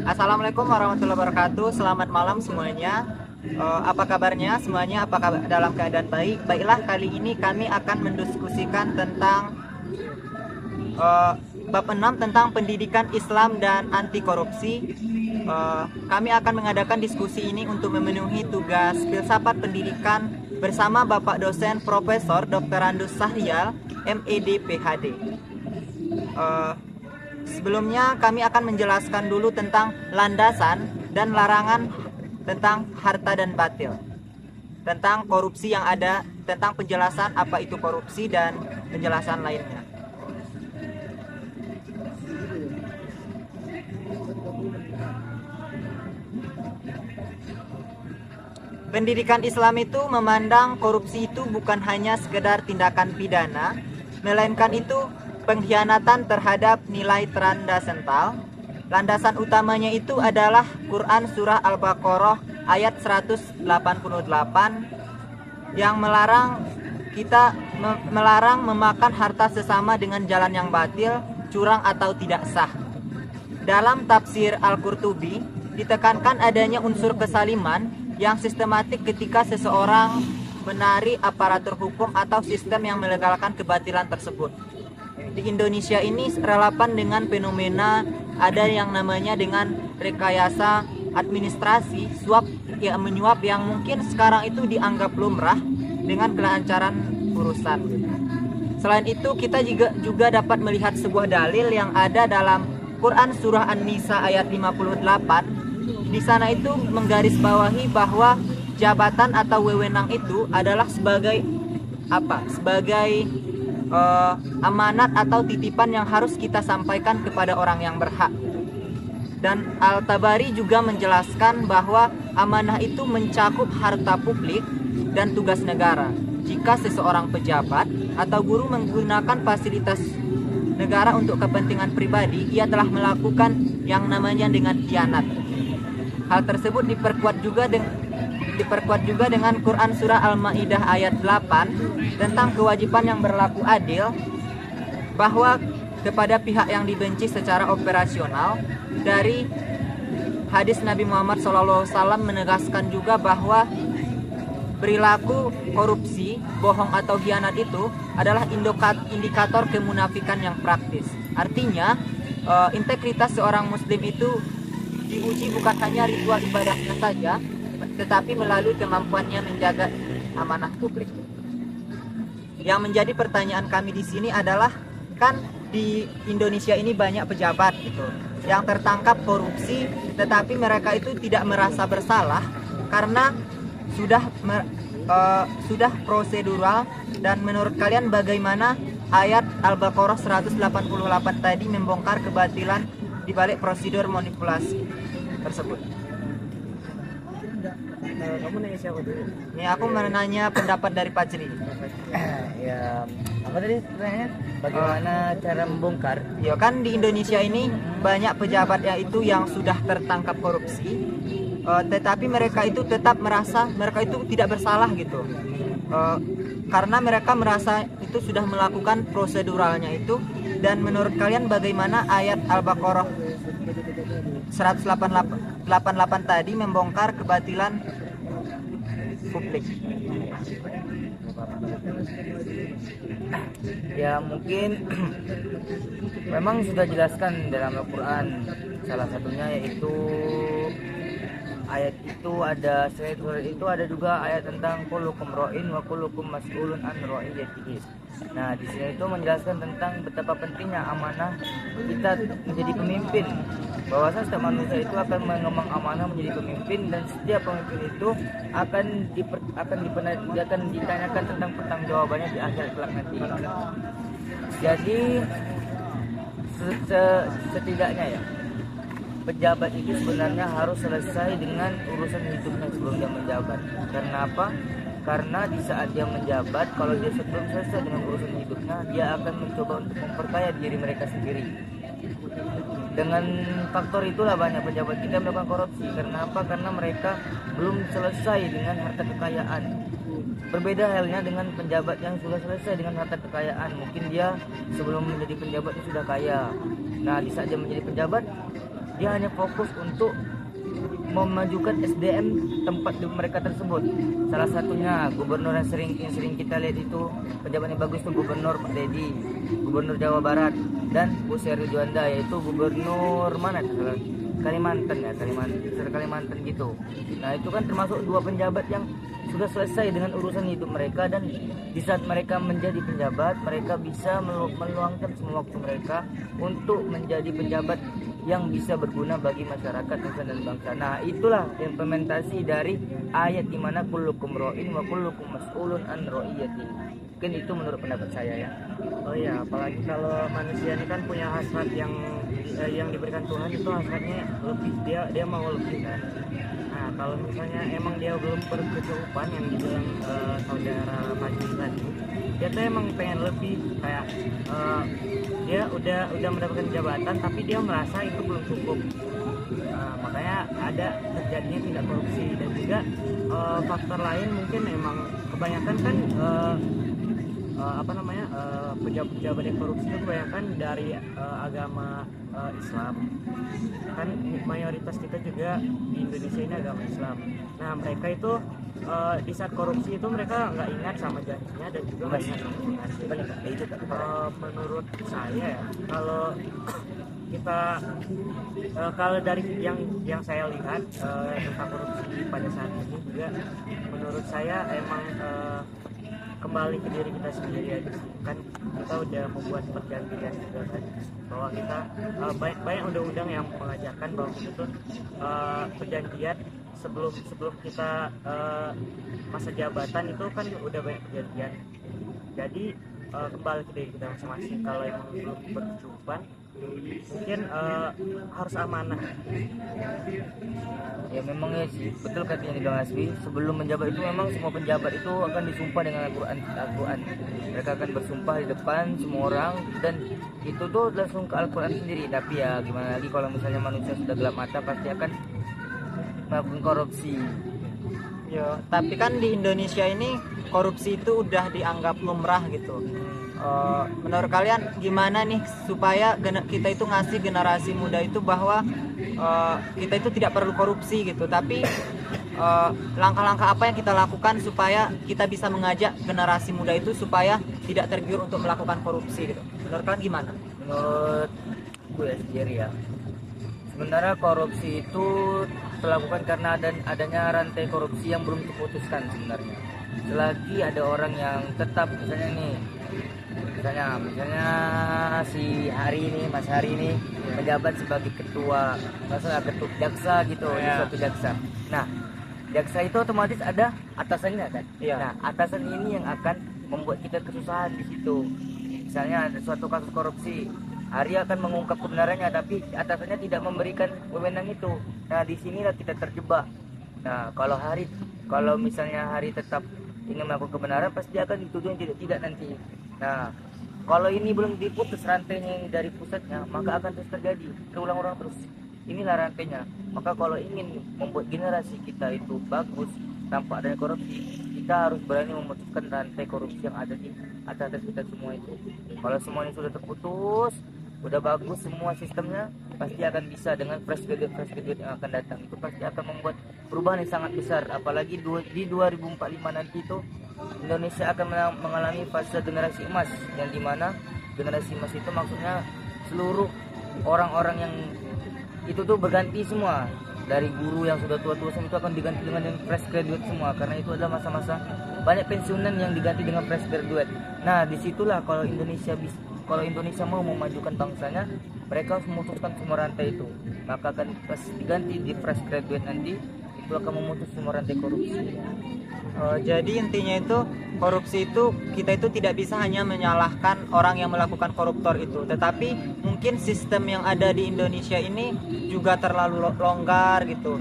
Assalamualaikum warahmatullahi wabarakatuh. Selamat malam semuanya. Apa kabarnya semuanya? Apakah dalam keadaan baik? Baiklah, kali ini kami akan mendiskusikan tentang bab 6 tentang pendidikan Islam dan anti korupsi. Kami akan mengadakan diskusi ini untuk memenuhi tugas filsafat pendidikan bersama Bapak dosen Profesor Dr. Andus Sahrial, MED PhD. Sebelumnya kami akan menjelaskan dulu tentang landasan dan larangan tentang harta dan batil, tentang korupsi yang ada, tentang penjelasan apa itu korupsi dan penjelasan lainnya. Pendidikan Islam itu memandang korupsi itu bukan hanya sekedar tindakan pidana, melainkan itu pengkhianatan terhadap nilai transcendental. Landasan utamanya itu adalah Quran Surah Al-Baqarah ayat 188 yang melarang memakan harta sesama dengan jalan yang batil, curang atau tidak sah. Dalam tafsir Al-Qurtubi ditekankan adanya unsur kesaliman yang sistematik ketika seseorang menari aparatur hukum atau sistem yang melegalkan kebatilan tersebut. Di Indonesia ini relevan dengan fenomena ada yang namanya dengan rekayasa administrasi, suap yang menyuap yang mungkin sekarang itu dianggap lumrah dengan kelancaran urusan. Selain itu, kita juga dapat melihat sebuah dalil yang ada dalam Quran Surah An-Nisa ayat 58. Di sana itu menggarisbawahi bahwa jabatan atau wewenang itu adalah sebagai amanat atau titipan yang harus kita sampaikan kepada orang yang berhak. Dan Al-Tabari juga menjelaskan bahwa amanah itu mencakup harta publik dan tugas negara. Jika seseorang pejabat atau guru menggunakan fasilitas negara untuk kepentingan pribadi, ia telah melakukan yang namanya dengan khianat. Hal tersebut diperkuat juga dengan Quran Surah Al-Ma'idah ayat 8 tentang kewajiban yang berlaku adil, bahwa kepada pihak yang dibenci secara operasional. Dari hadis Nabi Muhammad SAW menegaskan juga bahwa perilaku korupsi, bohong atau khianat itu adalah indikator kemunafikan yang praktis. Artinya integritas seorang muslim itu diuji bukan hanya ritual ibadahnya saja, tetapi melalui kemampuannya menjaga amanah publik. Yang menjadi pertanyaan kami di sini adalah, kan di Indonesia ini banyak pejabat gitu yang tertangkap korupsi, tetapi mereka itu tidak merasa bersalah karena sudah prosedural. Dan menurut kalian bagaimana ayat Al-Baqarah 188 tadi membongkar kebatilan di balik prosedur manipulasi tersebut? Kamu nanya siapa dulu? Ini aku menanya pendapat dari Pak Jri. Ya, apa tadi pertanyaannya? Bagaimana cara membongkar? Ya kan di Indonesia ini banyak pejabat itu yang sudah tertangkap korupsi, tetapi mereka itu tetap merasa mereka itu tidak bersalah gitu, karena mereka merasa itu sudah melakukan proseduralnya itu. Dan menurut kalian bagaimana ayat Al-Baqarah 188 tadi membongkar kebatilan publik? Ya mungkin memang sudah jelaskan dalam Al-Quran, salah satunya yaitu ayat itu ada, selain itu ada juga ayat tentang kullukum ra'in wa kullukum mas'ulun an ra'iyatihi. Nah, di sini itu menjelaskan tentang betapa pentingnya amanah kita menjadi pemimpin. Bahwasanya setiap manusia itu akan mengemban amanah menjadi pemimpin, dan setiap pemimpin itu akan ditanyakan tentang pertanggungjawabannya di akhir kelak nanti. Jadi setidaknya ya, pejabat itu sebenarnya harus selesai dengan urusan hidupnya sebelum dia menjabat. Karena apa? Karena di saat dia menjabat, kalau dia sebelum selesai dengan urusan hidupnya, dia akan mencoba untuk memperkaya diri mereka sendiri. dengan faktor itulah banyak pejabat kita melakukan korupsi. Karena apa? Karena mereka belum selesai dengan harta kekayaan. Berbeda halnya dengan penjabat yang sudah selesai dengan harta kekayaan. Mungkin dia sebelum menjadi penjabat itu sudah kaya. Nah, di saat dia menjadi penjabat, dia hanya fokus untuk memajukan SDM tempat mereka tersebut. Salah satunya gubernur yang sering kita lihat itu penjabat yang bagus itu gubernur Pak Dedi, gubernur Jawa Barat, dan Bu Seri Juanda, yaitu gubernur mana itu? Kalimantan ya, Kalimantan gitu. Nah, itu kan termasuk dua penjabat yang sudah selesai dengan urusan hidup mereka, dan di saat mereka menjadi penjabat, mereka bisa meluangkan semua waktu mereka untuk menjadi penjabat yang bisa berguna bagi masyarakat, nusa dan bangsa. Nah, itulah implementasi dari ayat di mana kullukum ra'in wa kullukum mas'ulun an ra'iyati. Mungkin itu menurut pendapat saya ya. Oh iya, apalagi kalau manusia ini kan punya hasrat yang diberikan Tuhan, itu hasratnya lebih, dia mau lebih kan. Nah, kalau misalnya emang dia belum berkecukupan yang dibilang saudara Majid tadi, dia tuh emang pengen lebih, kayak dia udah mendapatkan jabatan tapi dia merasa itu belum cukup. Nah, makanya ada terjadinya tindak korupsi. Dan juga faktor lain mungkin emang kebanyakan kan pejabat-pejabat yang korupsi itu kebanyakan dari agama Islam. Kan mayoritas kita juga di Indonesia ini agama Islam. Nah, mereka itu di saat korupsi itu mereka nggak ingat sama janjinya dan juga nggak ingat sama Tuhan. Menurut saya ya, kalau kita kalau dari yang saya lihat tentang korupsi pada saat ini juga, menurut saya emang kembali ke diri kita sendiri aja sih. Kan kita udah membuat perjanjian juga kan, bahwa kita banyak undang-undang yang mengajarkan bahwa itu perjanjian sebelum kita masa jabatan itu kan udah banyak perjanjian. Jadi kembali ke diri kita masing-masing. Kalau yang belum berkecukupan, mungkin harus amanah. Ya memang ya sih, betul katanya di Bang Asbi. Sebelum menjabat itu memang semua penjabat itu akan disumpah dengan Al-Quran. Mereka akan bersumpah di depan semua orang, dan itu tuh langsung ke Al-Quran sendiri. Tapi ya gimana lagi, kalau misalnya manusia sudah gelap mata pasti akan melakukan korupsi. Ya, tapi kan di Indonesia ini korupsi itu udah dianggap lumrah gitu. Menurut kalian gimana nih supaya kita itu ngasih generasi muda itu bahwa kita itu tidak perlu korupsi gitu, tapi langkah-langkah apa yang kita lakukan supaya kita bisa mengajak generasi muda itu supaya tidak tergiur untuk melakukan korupsi gitu. Menurut kalian gimana? Menurut gue sendiri ya, sebenarnya korupsi itu dilakukan karena adanya rantai korupsi yang belum terputuskan sebenarnya. Selagi ada orang yang tetap misalnya si Mas Hari ini menjabat sebagai ketua jaksa gitu, di suatu jaksa. Nah, jaksa itu otomatis ada atasannya kan. Nah, atasan ini yang akan membuat kita kesusahan di situ. Misalnya ada suatu kasus korupsi, Hari akan mengungkap kebenarannya, tapi atasannya tidak memberikan wewenang itu. Nah, di sinilah kita terjebak. Nah, kalau misalnya Hari tetap ingin melakukan kebenaran, pasti akan dituduh yang tidak nanti. Nah, kalau ini belum diputus rantainya dari pusatnya, maka akan terus terjadi, terulang-ulang terus. Inilah rantainya. Maka kalau ingin membuat generasi kita itu bagus tanpa adanya korupsi, kita harus berani memutuskan rantai korupsi yang ada di atas kita semua itu. Kalau semuanya sudah terputus, udah bagus semua sistemnya, pasti akan bisa dengan fresh graduate yang akan datang. Itu pasti akan membuat perubahan yang sangat besar. Apalagi di 2045 nanti itu Indonesia akan mengalami fase generasi emas, yang dimana generasi emas itu maksudnya seluruh orang-orang yang itu tuh berganti semua. Dari guru yang sudah tua-tua semua itu akan diganti dengan yang fresh graduate semua, karena itu adalah masa-masa banyak pensiunan yang diganti dengan fresh graduate. Nah, disitulah kalau Indonesia mau memajukan bangsanya, mereka harus memutuskan semua rantai itu. Maka akan pas diganti di fresh graduate nanti, itu akan memutus semua rantai korupsi. Jadi intinya itu korupsi itu kita itu tidak bisa hanya menyalahkan orang yang melakukan koruptor itu, tetapi mungkin sistem yang ada di Indonesia ini juga terlalu longgar gitu,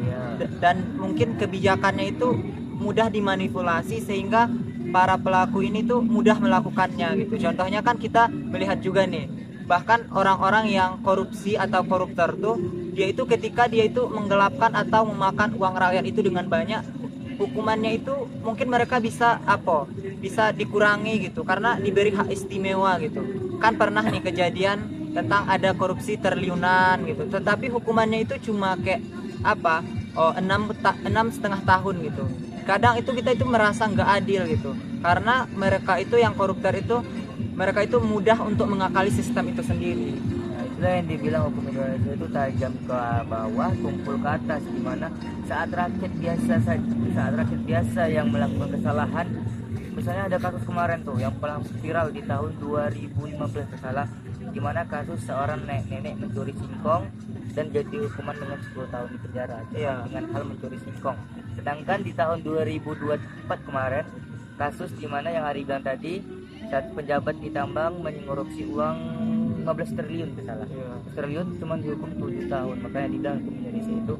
dan mungkin kebijakannya itu mudah dimanipulasi sehingga para pelaku ini tuh mudah melakukannya gitu. Contohnya kan kita melihat juga nih bahkan orang-orang yang korupsi atau koruptor tuh dia itu ketika dia itu menggelapkan atau memakan uang rakyat itu dengan banyak, hukumannya itu mungkin mereka bisa bisa dikurangi gitu karena diberi hak istimewa gitu. Kan pernah nih kejadian tentang ada korupsi triliunan gitu, tetapi hukumannya itu cuma kayak enam setengah tahun gitu. Kadang itu kita itu merasa nggak adil gitu karena mereka itu yang koruptor itu mereka itu mudah untuk mengakali sistem itu sendiri. Nah, itulah yang dibilang hukum Indonesia itu tajam ke bawah, tumpul ke atas, dimana saat rakyat biasa yang melakukan kesalahan, misalnya ada kasus kemarin tuh yang paling viral di tahun 2015 salah, dimana kasus seorang nenek mencuri singkong dan jadi hukuman dengan 10 tahun di penjara dengan hal mencuri singkong. Sedangkan di tahun 2024 kemarin kasus dimana yang Ari bilang tadi, satu pejabat di tambang mengkorupsi uang 15 triliun salah. 15 triliun cuma dihukum 7 tahun. Makanya dibilang hukum Indonesia itu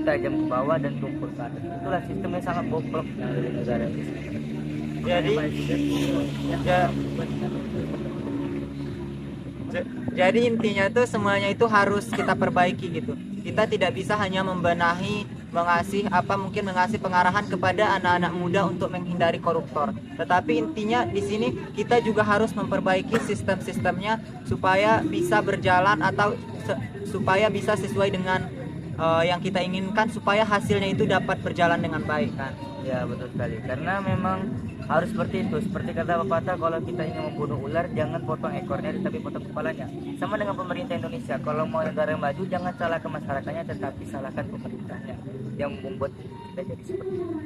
tajam ke bawah dan tumpul ke atas. Itulah sistemnya sangat goblok yang ada di negara ini. Jadi intinya itu semuanya itu harus kita perbaiki gitu. Kita tidak bisa hanya mengasih pengarahan kepada anak-anak muda untuk menghindari koruptor. Tetapi intinya di sini kita juga harus memperbaiki sistem-sistemnya supaya bisa berjalan atau supaya bisa sesuai dengan yang kita inginkan, supaya hasilnya itu dapat berjalan dengan baik kan. Ya betul sekali, karena memang harus seperti itu. Seperti kata pepatah, kalau kita ingin membunuh ular jangan potong ekornya tapi potong kepalanya. Sama dengan pemerintah Indonesia, kalau mau negara yang maju jangan salahkan masyarakatnya tetapi salahkan pemerintahnya yang membuat kita jadi seperti itu.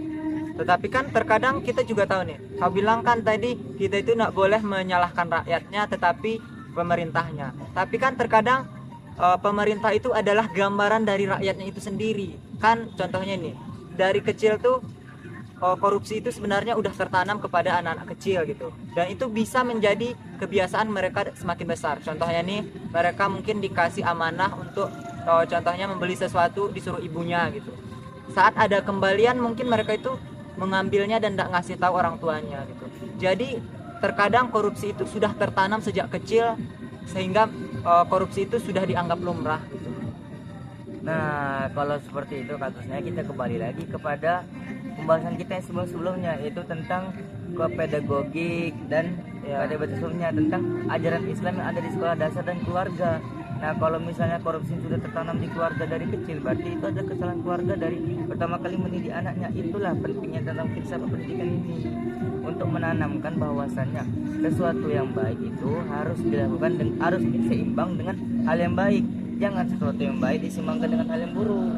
Tetapi kan terkadang kita juga tahu nih, kau bilang kan tadi kita itu nggak boleh menyalahkan rakyatnya tetapi pemerintahnya. Tapi kan terkadang pemerintah itu adalah gambaran dari rakyatnya itu sendiri. Kan contohnya nih, dari kecil tuh korupsi itu sebenarnya udah tertanam kepada anak-anak kecil gitu, dan itu bisa menjadi kebiasaan mereka semakin besar. Contohnya nih, mereka mungkin dikasih amanah untuk contohnya membeli sesuatu, disuruh ibunya gitu. Saat ada kembalian mungkin mereka itu mengambilnya dan tidak ngasih tahu orang tuanya gitu. Jadi terkadang korupsi itu sudah tertanam sejak kecil sehingga korupsi itu sudah dianggap lumrah gitu. Nah, kalau seperti itu kasusnya kita kembali lagi kepada pembahasan kita yang sebelum-sebelumnya, yaitu tentang pedagogik dan pada sebelumnya tentang ajaran Islam yang ada di sekolah dasar dan keluarga. Nah, kalau misalnya korupsi sudah tertanam di keluarga dari kecil, berarti itu ada kesalahan keluarga dari pertama kali mendidik anaknya. Itulah pentingnya tentang filsafat pendidikan ini, untuk menanamkan bahwasannya sesuatu yang baik itu harus dilakukan dan harus seimbang dengan hal yang baik. Jangan sesuatu yang baik diseimbangkan dengan hal yang buruk.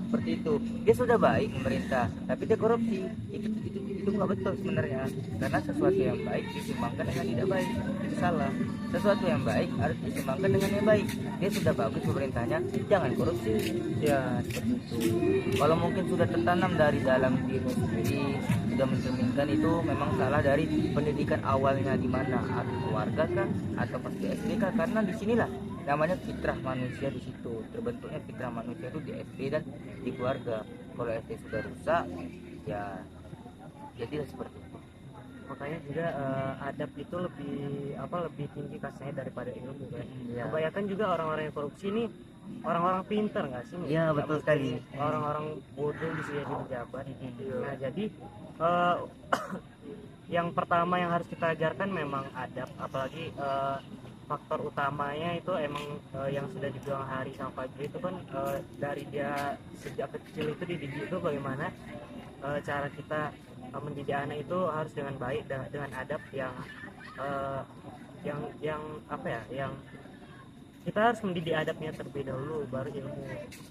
Seperti itu. Dia sudah baik pemerintah, tapi dia korupsi. Itu nggak betul sebenarnya. Karena sesuatu yang baik diseimbangkan dengan tidak baik, itu salah. Sesuatu yang baik harus diseimbangkan dengan yang baik. Dia sudah bagus pemerintahnya, jangan korupsi. Ya seperti itu. Kalau mungkin sudah tertanam dari dalam diri sendiri, sudah mencerminkan, itu memang salah dari pendidikan awalnya, di mana keluarga kah atau pas di SD kah? Karena disinilah namanya fitrah manusia, di situ terbentuknya fitrah manusia itu di SD dan di keluarga. Kalau SD sudah rusak, ya jadilah seperti itu. Makanya juga adab itu lebih tinggi kasihnya daripada ilmu kan. Kebanyakan juga orang-orang yang korupsi ini orang-orang pintar nggak sih? Iya betul sekali. Orang-orang bodoh bisa jadi pejabat. Nah jadi yang pertama yang harus kita ajarkan memang adab, apalagi faktor utamanya itu emang yang sudah dibilang Hari sama Fajri itu kan dari dia sejak kecil itu dididik itu bagaimana cara kita mendidik anak itu harus dengan baik, dengan adab yang kita harus mendidik adabnya terlebih dahulu baru ilmu.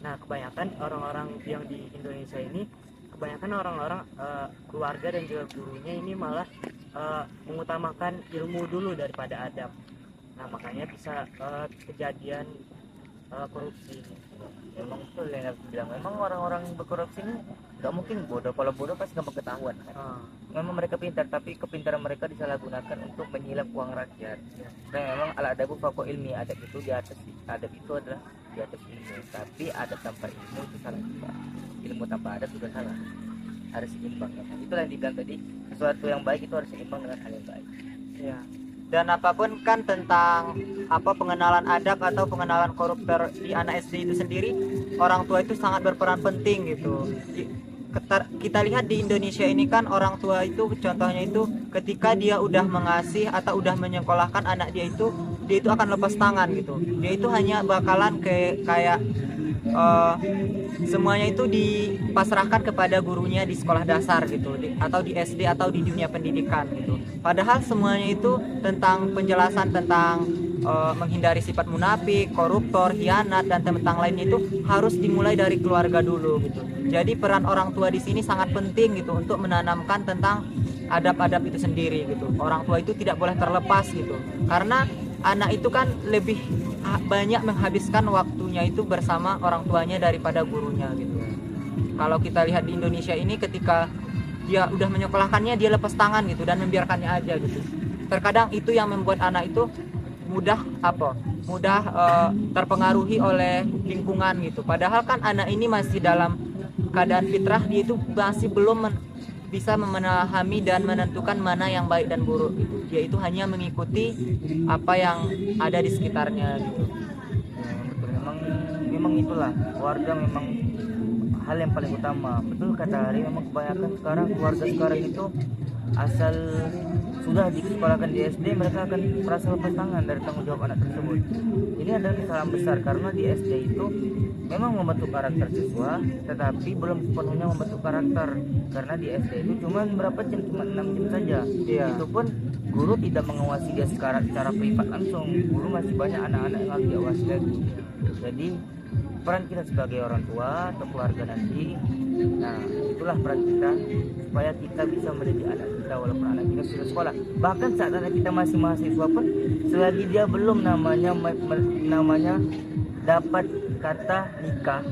Nah kebanyakan orang-orang yang di Indonesia ini, kebanyakan orang-orang keluarga dan juga gurunya ini malah mengutamakan ilmu dulu daripada adab. Nah makanya bisa kejadian korupsi. Memang betul yang harus bilang, memang orang-orang berkorupsi ini nggak mungkin bodoh. Kalau bodoh pasti gampang ketahuan kan? Memang mereka pintar, tapi kepintaran mereka disalahgunakan untuk menyilap uang rakyat. Dan memang al-adabu fawqa ilmi, adab itu di atas, adab itu adalah di atas ilmu. Tapi adab tanpa ilmu itu salah juga. Ilmu tanpa adab juga salah, harus seimbang. Itulah yang dibilang tadi, sesuatu yang baik itu harus seimbang dengan hal yang baik. Ya. Dan apapun kan tentang pengenalan adab atau pengenalan koruptor di anak SD itu sendiri, orang tua itu sangat berperan penting gitu. Kita lihat di Indonesia ini kan orang tua itu contohnya itu ketika dia udah mengasih atau udah menyekolahkan anak dia itu akan lepas tangan gitu. Dia itu hanya bakalan kayak semuanya itu dipasrahkan kepada gurunya di sekolah dasar gitu, atau di SD atau di dunia pendidikan gitu. Padahal semuanya itu tentang penjelasan tentang menghindari sifat munafik, koruptor, hianat dan tentang lainnya itu harus dimulai dari keluarga dulu gitu. Jadi peran orang tua di sini sangat penting gitu untuk menanamkan tentang adab-adab itu sendiri gitu. Orang tua itu tidak boleh terlepas gitu. Karena anak itu kan lebih banyak menghabiskan waktunya itu bersama orang tuanya daripada gurunya gitu. Kalau kita lihat di Indonesia ini ketika dia udah menyekolahkannya dia lepas tangan gitu dan membiarkannya aja gitu. Terkadang itu yang membuat anak itu mudah terpengaruhi oleh lingkungan gitu. Padahal kan anak ini masih dalam keadaan fitrah, dia itu masih belum bisa memahami dan menentukan mana yang baik dan buruk gitu. Dia itu hanya mengikuti apa yang ada di sekitarnya gitu. Betul, memang itulah keluarga memang hal yang paling utama. Betul kata Hari, memang kebanyakan sekarang keluarga sekarang itu asal sudah disekolahkan di SD mereka akan merasa lepas tangan dari tanggung jawab anak tersebut. Ini adalah kesalahan besar karena di SD itu memang membentuk karakter siswa, tetapi belum sepenuhnya membentuk karakter karena di SD itu cuma berapa jam, cuma 6 jam saja. Itu pun guru tidak mengawasi dia secara privat langsung. Guru masih banyak anak-anak yang harus diawasi lagi. Jadi peran kita sebagai orang tua atau keluarga nanti, nah itulah peran kita supaya kita bisa mendidik anak kita walaupun anak kita sudah sekolah. Bahkan saat anak kita masih mahasiswa pun, selagi dia belum namanya dapat kata nikah,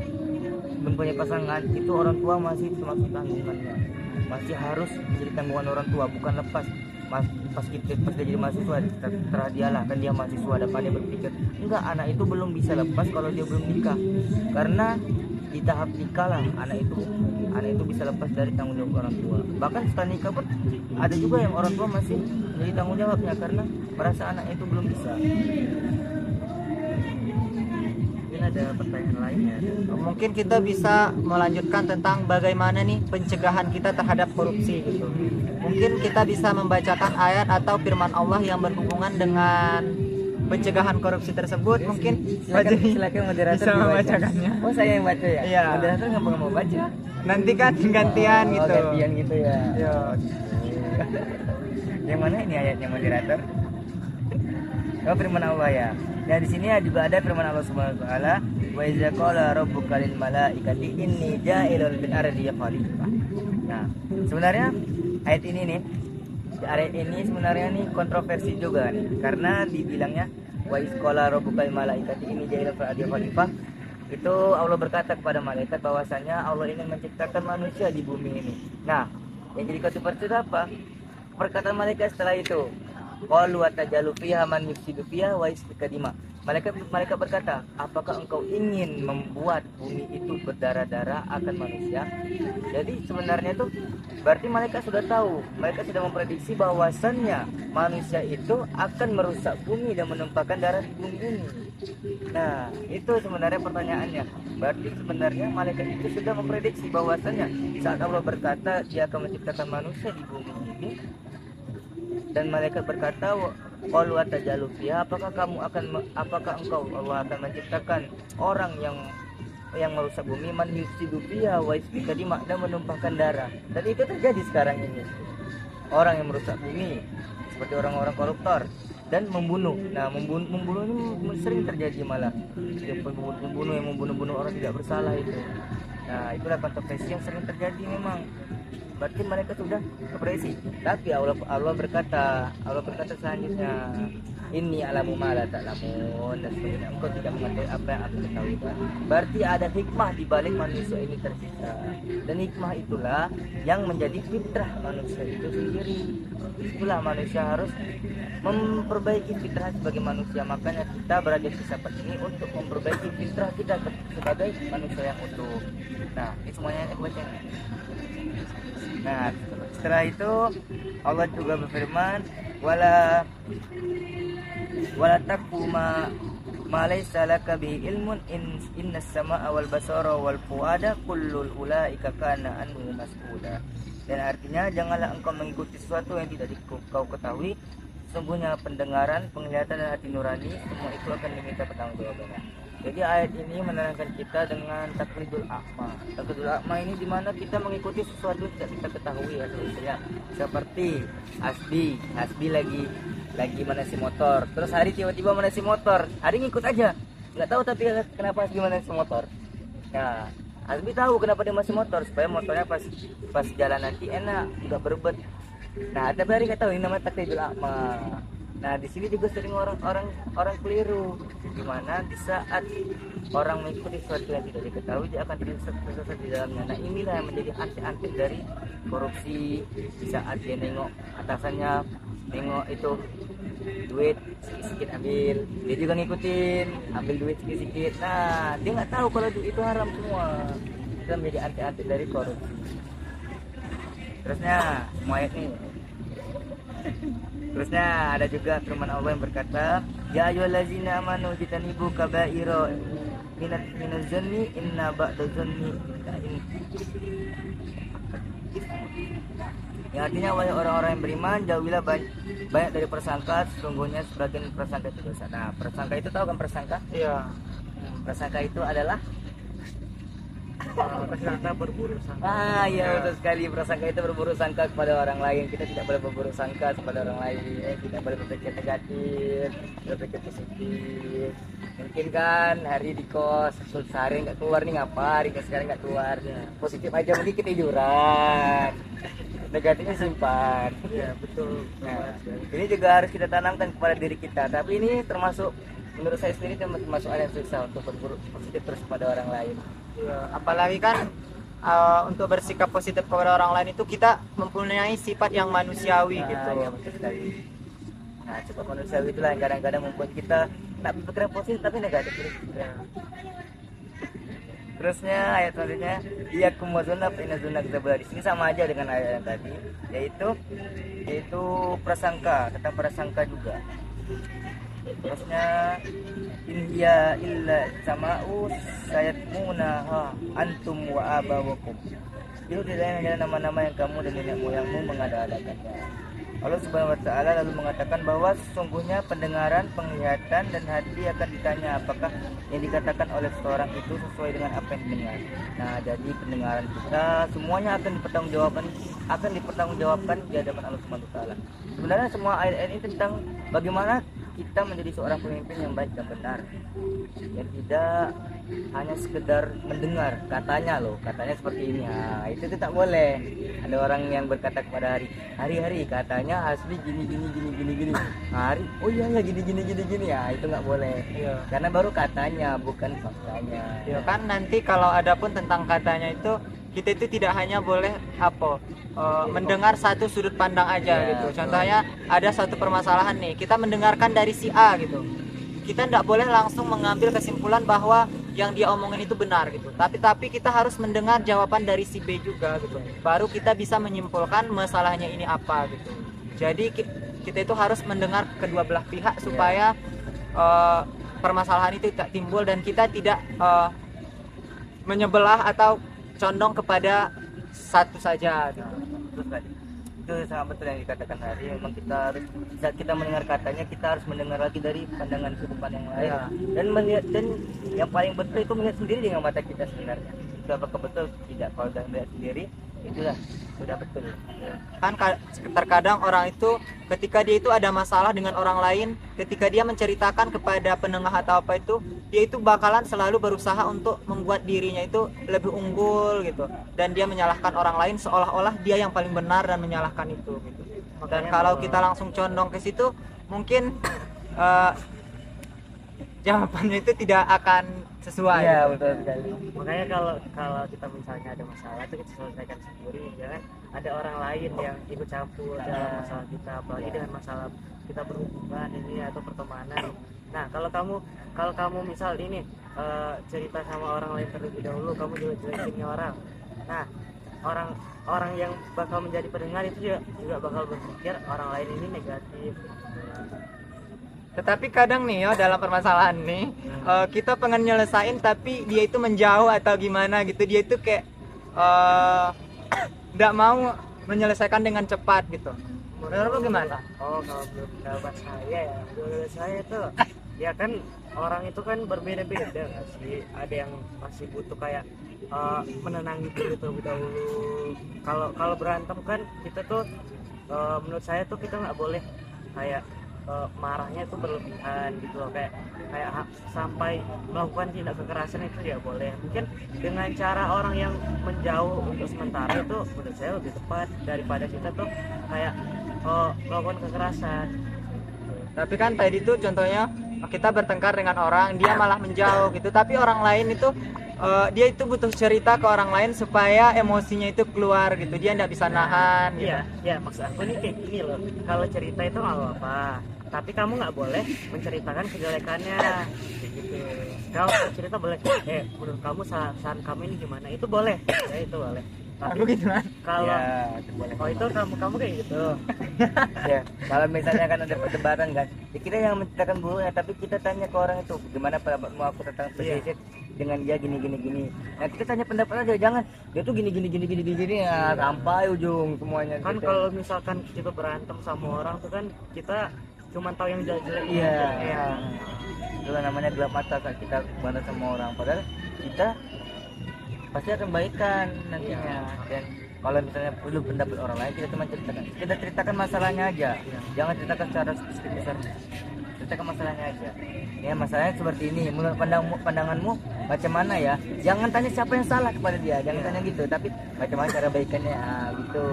mempunyai pasangan, itu orang tua masih termasuk tanggungannya, masih harus menjadi tanggungan orang tua, bukan lepas. Pas dia jadi mahasiswa terserah dialah, kan dia mahasiswa, dapat dia berpikir enggak, anak itu belum bisa lepas kalau dia belum nikah, karena di tahap nikah lah anak itu bisa lepas dari tanggung jawab orang tua. Bahkan setelah nikah pun ada juga yang orang tua masih menjadi tanggung jawabnya karena merasa anak itu belum bisa. Ada pertanyaan lainnya. Mungkin kita bisa melanjutkan tentang bagaimana nih pencegahan kita terhadap korupsi gitu. Mungkin kita bisa membacakan ayat atau firman Allah yang berhubungan dengan pencegahan korupsi tersebut. Mungkin silakan moderator bisa membacakannya. Oh, saya yang baca ya? Iya. Moderator nggak mau baca. Nanti kan gantian gitu. Gantian gitu ya. Yo. Yang mana ini ayatnya moderator? Oh, firman Allah ya. Nah, di sini juga ada firman Allah Subhanahu wa taala, wa iza qala rabbuka lil malaikati inni ja'ilun fil ardi khalifah. Nah, sebenarnya ayat ini sebenarnya nih kontroversi juga nih, karena dibilangnya wa iz qala rabbuka lil malaikati inni ja'ilun fil ardi khalifah. Itu Allah berkata kepada malaikat bahwasanya Allah ingin menciptakan manusia di bumi ini. Nah, yang jadi kontroversi apa? Perkataan malaikat setelah itu, qalu atajalu fiha man yufsidu fiha wa yasfiku dima. Malaikat berkata, apakah engkau ingin membuat bumi itu berdarah-darah akan manusia? Jadi sebenarnya itu berarti malaikat sudah tahu, mereka sudah memprediksi bahwasannya manusia itu akan merusak bumi dan menumpahkan darah di bumi ini. Nah, itu sebenarnya pertanyaannya. Berarti sebenarnya malaikat itu sudah memprediksi bahwasannya saat Allah berkata dia akan menciptakan manusia di bumi ini, dan malaikat berkata, qalu atajalu fiha, apakah engkau Allah akan menciptakan orang yang merusak bumi, man yufsidu fiha wa yasfiku dima, dan menumpahkan darah. Dan itu terjadi sekarang ini. Orang yang merusak bumi seperti orang-orang koruptor dan membunuh. Nah, membunuh ini sering terjadi malah. Membunuh yang membunuh orang tidak bersalah itu. Nah, itulah kontroversi yang sering terjadi memang. Berarti mereka sudah apresi. Tapi Allah berkata selanjutnya, ini alamu ma la ta'lamun, dan sebenarnya engkau tidak mengetahui apa yang aku ketahui. Berarti ada hikmah di balik manusia ini tercipta, dan hikmah itulah yang menjadi fitrah manusia itu sendiri. Itulah manusia harus memperbaiki fitrah sebagai manusia. Makanya kita berada di sahabat ini untuk memperbaiki fitrah kita sebagai manusia yang utuh. Nah, ini semuanya aku baca. Nah, setelah itu Allah juga berfirman, wala wala taqfu ma laysa laka bihi ilmun innas samaa wal basara wal fuada kullul ulaika kana anhu mas'ula. Dan artinya janganlah engkau mengikuti sesuatu yang tidak kau ketahui. Sungguhnya pendengaran, penglihatan dan hati nurani semua itu akan diminta pertanggungjawabannya. Jadi ayat ini menerangkan kita dengan taklidul a'ma. Taklidul a'ma ini di mana kita mengikuti sesuatu yang tidak kita ketahui ya. Seperti Hasbi lagi manasi motor. Terus Hari tiba-tiba manasi motor. Hari ngikut aja. Nggak tahu tapi kenapa Hasbi manasi motor. Nah, Hasbi tahu kenapa dia masih motor supaya motornya pas jalan nanti enak, nggak berebet. Nah, tapi Hari nggak tahu ini namanya taklidul a'ma. Nah, di sini juga sering orang keliru, di mana di saat orang mengikuti sesuatu yang tidak diketahui dia akan tersesat di dalamnya. Nah, inilah yang menjadi anti dari korupsi. Di saat dia nengok atasannya, nengok itu duit sedikit ambil, dia juga ngikutin, ambil duit sedikit. Nah, dia nggak tahu kalau itu haram semua. Itu menjadi anti dari korupsi. Terusnya semua ayat nih. Terusnya ada juga firman Allah yang berkata, ya ayyuhallazina amanu jitanibu kaba'ira minaz zanni inna ba'da zanni. Yang artinya wahai orang-orang yang beriman, jauhilah banyak dari prasangka, sesungguhnya sebagian prasangka itu dosa. Nah, prasangka itu tahu kan prasangka? Iya. Prasangka itu adalah Prasangka berburuk sangka. Iya betul sekali. Prasangka itu berburuk sangka kepada orang lain. Kita tidak boleh berburuk sangka kepada orang lain. Tidak boleh berpikir negatif, berpikir positif. Mungkin kan Hari di kos sehari nggak keluar nih, ngapa Hari sekarang nggak keluar. Positif aja mungkin ketiduran. Negatifnya simpan. Ya betul. Nah, ini juga harus kita tanamkan kepada diri kita. Tapi ini termasuk, menurut saya sendiri termasuk hal yang susah untuk berburuk positif terus kepada orang lain. Ya, apalagi kan untuk bersikap positif kepada orang lain itu kita mempunyai sifat yang manusiawi gitu. Ya, betul sekali. Nah, sifat manusiawi itulah yang kadang-kadang membuat kita tak berpikiran positif tapi negatif. Ya. Terusnya ayat selanjutnya, iyakum wazunna fa inna zunna kadzabula. Di sini sama aja dengan ayat yang tadi, yaitu prasangka, tentang prasangka juga. Terusnya in hiya illa sama'u sayatmuna antum wa abawakum. Itu tidak hanya nama-nama yang kamu dan nenek moyangmu mengada-adakannya. Allah Subhanahu wa taala lalu mengatakan bahwa sesungguhnya pendengaran, penglihatan dan hati akan ditanya apakah yang dikatakan oleh seseorang itu sesuai dengan apa yang didengar. Nah, jadi pendengaran kita semuanya akan dipertanggungjawabkan di hadapan Allah Subhanahu wa taala. Sebenarnya semua ayat ini tentang bagaimana kita menjadi seorang pemimpin yang baik dan benar, yang tidak hanya sekedar mendengar katanya seperti ini. Nah, itu tak boleh. Ada orang yang berkata kepada hari katanya Hasbi gini. Hari oh iya gini ya, itu nggak boleh. Iya. Karena baru katanya bukan faktanya. Ya kan nanti kalau ada pun tentang katanya itu kita itu tidak hanya boleh mendengar satu sudut pandang aja gitu. Contohnya ada satu permasalahan nih, kita mendengarkan dari si A gitu. Kita tidak boleh langsung mengambil kesimpulan bahwa yang dia omongin itu benar gitu. Tapi kita harus mendengar jawaban dari si B juga gitu. Baru kita bisa menyimpulkan masalahnya ini apa gitu. Jadi kita itu harus mendengar kedua belah pihak supaya permasalahan itu tidak timbul dan kita tidak menyebelah atau condong kepada satu saja gitu. Itu sangat betul yang dikatakan Hari. Memang kita harus, saat kita mendengar katanya, kita harus mendengar lagi dari pandangan sudut pandang yang lain. Ya. Dan melihat, dan yang paling betul itu melihat sendiri dengan mata kita sebenarnya. Itu apakah betul tidak? Kalau sudah melihat sendiri, itulah sudah betul. Kan terkadang orang itu ketika dia itu ada masalah dengan orang lain, ketika dia menceritakan kepada penengah atau apa itu, dia itu bakalan selalu berusaha untuk membuat dirinya itu lebih unggul gitu, dan dia menyalahkan orang lain seolah-olah dia yang paling benar dan menyalahkan itu gitu. Dan kalau kita langsung condong ke situ, mungkin jawabannya itu tidak akan sesuai. Iya, betul sekali. Makanya kalau kita misalnya ada masalah itu kita selesaikan sendiri, jangan ada orang lain yang ikut campur dalam masalah kita, apalagi dengan masalah kita berhubungan ini atau pertemanan. Nah, kalau kamu misal ini cerita sama orang lain terlebih dahulu, kamu juga jelekin orang. Nah, orang yang bakal menjadi pendengar itu juga bakal berpikir orang lain ini negatif. Tetapi kadang nih dalam permasalahan nih kita pengen nyelesain tapi dia itu menjauh atau gimana gitu, dia itu kayak nggak mau menyelesaikan dengan cepat gitu. Menurut lu gimana? Oh, kalau menurut pendapat saya ya, menurut saya tuh ya kan orang itu kan berbeda-beda nggak sih, ada yang masih butuh kayak menenangi dulu terlebih dahulu. Kalau berantem kan kita tuh menurut saya tuh kita nggak boleh kayak marahnya itu berlebihan gitu loh, kayak sampai melakukan tindak kekerasan itu ya boleh. Mungkin dengan cara orang yang menjauh untuk sementara itu menurut saya lebih tepat daripada kita tuh kayak melakukan kekerasan. Tapi kan tadi tuh contohnya kita bertengkar dengan orang, dia malah menjauh gitu, tapi orang lain itu dia itu butuh cerita ke orang lain supaya emosinya itu keluar gitu, dia nggak bisa nahan gitu. Iya, maksud aku nih kayak gini loh, kalau cerita itu nggak apa-apa, tapi kamu nggak boleh menceritakan kejelekannya kayak gitu. Kalau cerita boleh, menurut kamu saran kamu ini gimana, itu boleh, ya itu boleh. Tapi Aku gitu kan. kalau Ya, itu boleh. oh itu kamu kayak gitu. Ya, kalau misalnya kan ada perdebatan kan, ya kita yang menceritakan buruknya, tapi kita tanya ke orang itu gimana pendapatmu aku tentang pesisir dengan dia gini. Nah kita tanya pendapat aja, jangan dia tuh gini ya, sampai ujung semuanya. Kan gitu. kalau misalkan kita berantem sama orang tuh kan kita cuma tahu yang jelek-jelek. Iya. Iya. Itu namanya gelap mata saat kita berantem sama orang, padahal kita pasti akan baikkan nantinya. Dan kalau misalnya perlu pendapat orang lain, kita ceritakan masalahnya aja, jangan ceritakan secara spesifik besar, ceritakan masalahnya aja. Ya masalahnya seperti ini, menurut pandanganmu macam mana ya, jangan tanya siapa yang salah kepada dia, jangan tanya gitu, tapi macam mana cara baikannya, gitu.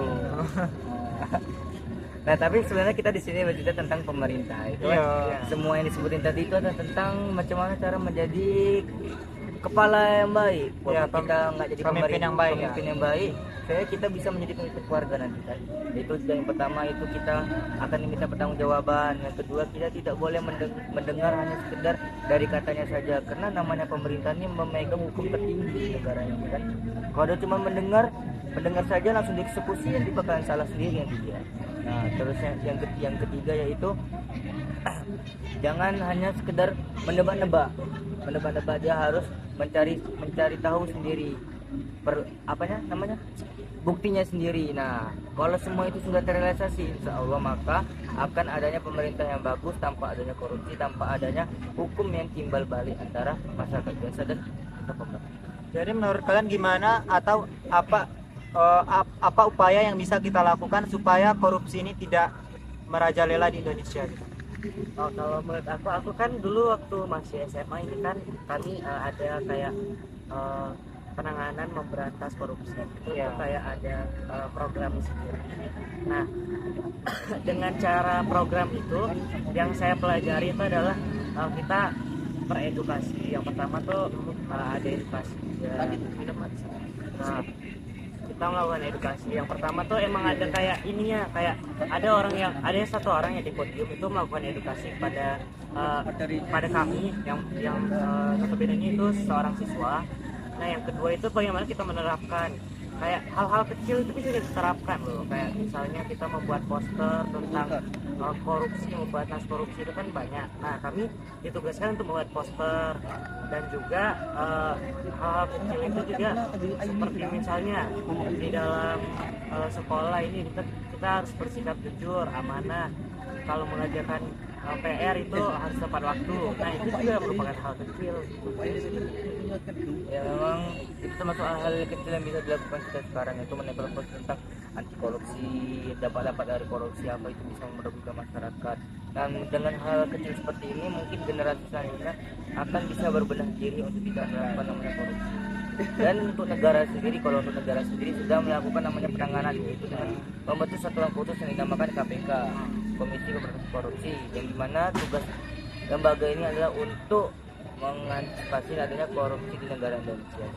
Nah tapi sebenarnya kita di sini bercerita tentang pemerintah itu semua yang disebutin tadi itu adalah tentang macam mana cara menjadi kepala yang baik. Walaupun kita nggak jadi pemimpin yang baik, pemimpin yang baik, saya kita bisa menjadi pemimpin keluarga nanti kan. Itu yang pertama, itu kita akan diminta pertanggungjawaban. Yang kedua, kita tidak boleh mendengar hanya sekedar dari katanya saja, karena namanya pemerintah ini memegang hukum tertinggi di negara ini kan. Kalau dia cuma mendengar saja langsung dieksekusi, yang bakalan salah sendiri yang dia. Nah terus yang ketiga yaitu jangan hanya sekedar menebak-nebak, dia harus mencari tahu sendiri buktinya sendiri. Nah kalau semua itu sudah terrealisasi, insya Allah maka akan adanya pemerintah yang bagus tanpa adanya korupsi, tanpa adanya hukum yang timbal balik antara masyarakat biasa dan pemerintah. Jadi menurut kalian gimana atau apa upaya yang bisa kita lakukan supaya korupsi ini tidak merajalela di Indonesia gitu? Oh, kalau menurut aku kan dulu waktu masih SMA ini kan kami ada kayak penanganan memberantas korupsi itu kayak ada program sendiri. Nah dengan cara program itu yang saya pelajari itu adalah kita beredukasi. Yang pertama tuh ada edukasi. Nah, kita melakukan edukasi. Yang pertama tuh emang ada kayak ininya, kayak ada satu orang yang di podium itu melakukan edukasi pada kami yang notabene itu seorang siswa. Nah yang kedua itu bagaimana kita menerapkan kayak hal-hal kecil itu bisa diterapkan loh, kayak misalnya kita membuat poster tentang korupsi, membuat korupsi itu kan banyak. Nah kami ditugaskan untuk membuat poster, dan juga hal-hal kecil itu juga seperti misalnya di dalam sekolah ini kita harus bersikap jujur, amanah, kalau mengajarkan PR itu harus tepat waktu. Nah itu juga merupakan hal kecil. Ya memang itu termasuk hal kecil yang bisa dilakukan kita sekarang, itu menempel tentang anti korupsi, dampak dari korupsi apa itu bisa merugikan masyarakat. Dan dengan hal kecil seperti ini mungkin generasi selanjutnya akan bisa berbenah diri untuk tidak melakukan namanya korupsi. Dan untuk negara sendiri, kalau untuk negara sendiri sudah melakukan namanya penanganan, yaitu dengan membentuk satuan khusus yang dinamakan KPK, Komisi Pemberantasan Korupsi, yang dimana tugas lembaga ini adalah untuk mengantisipasi adanya korupsi di negara Indonesia.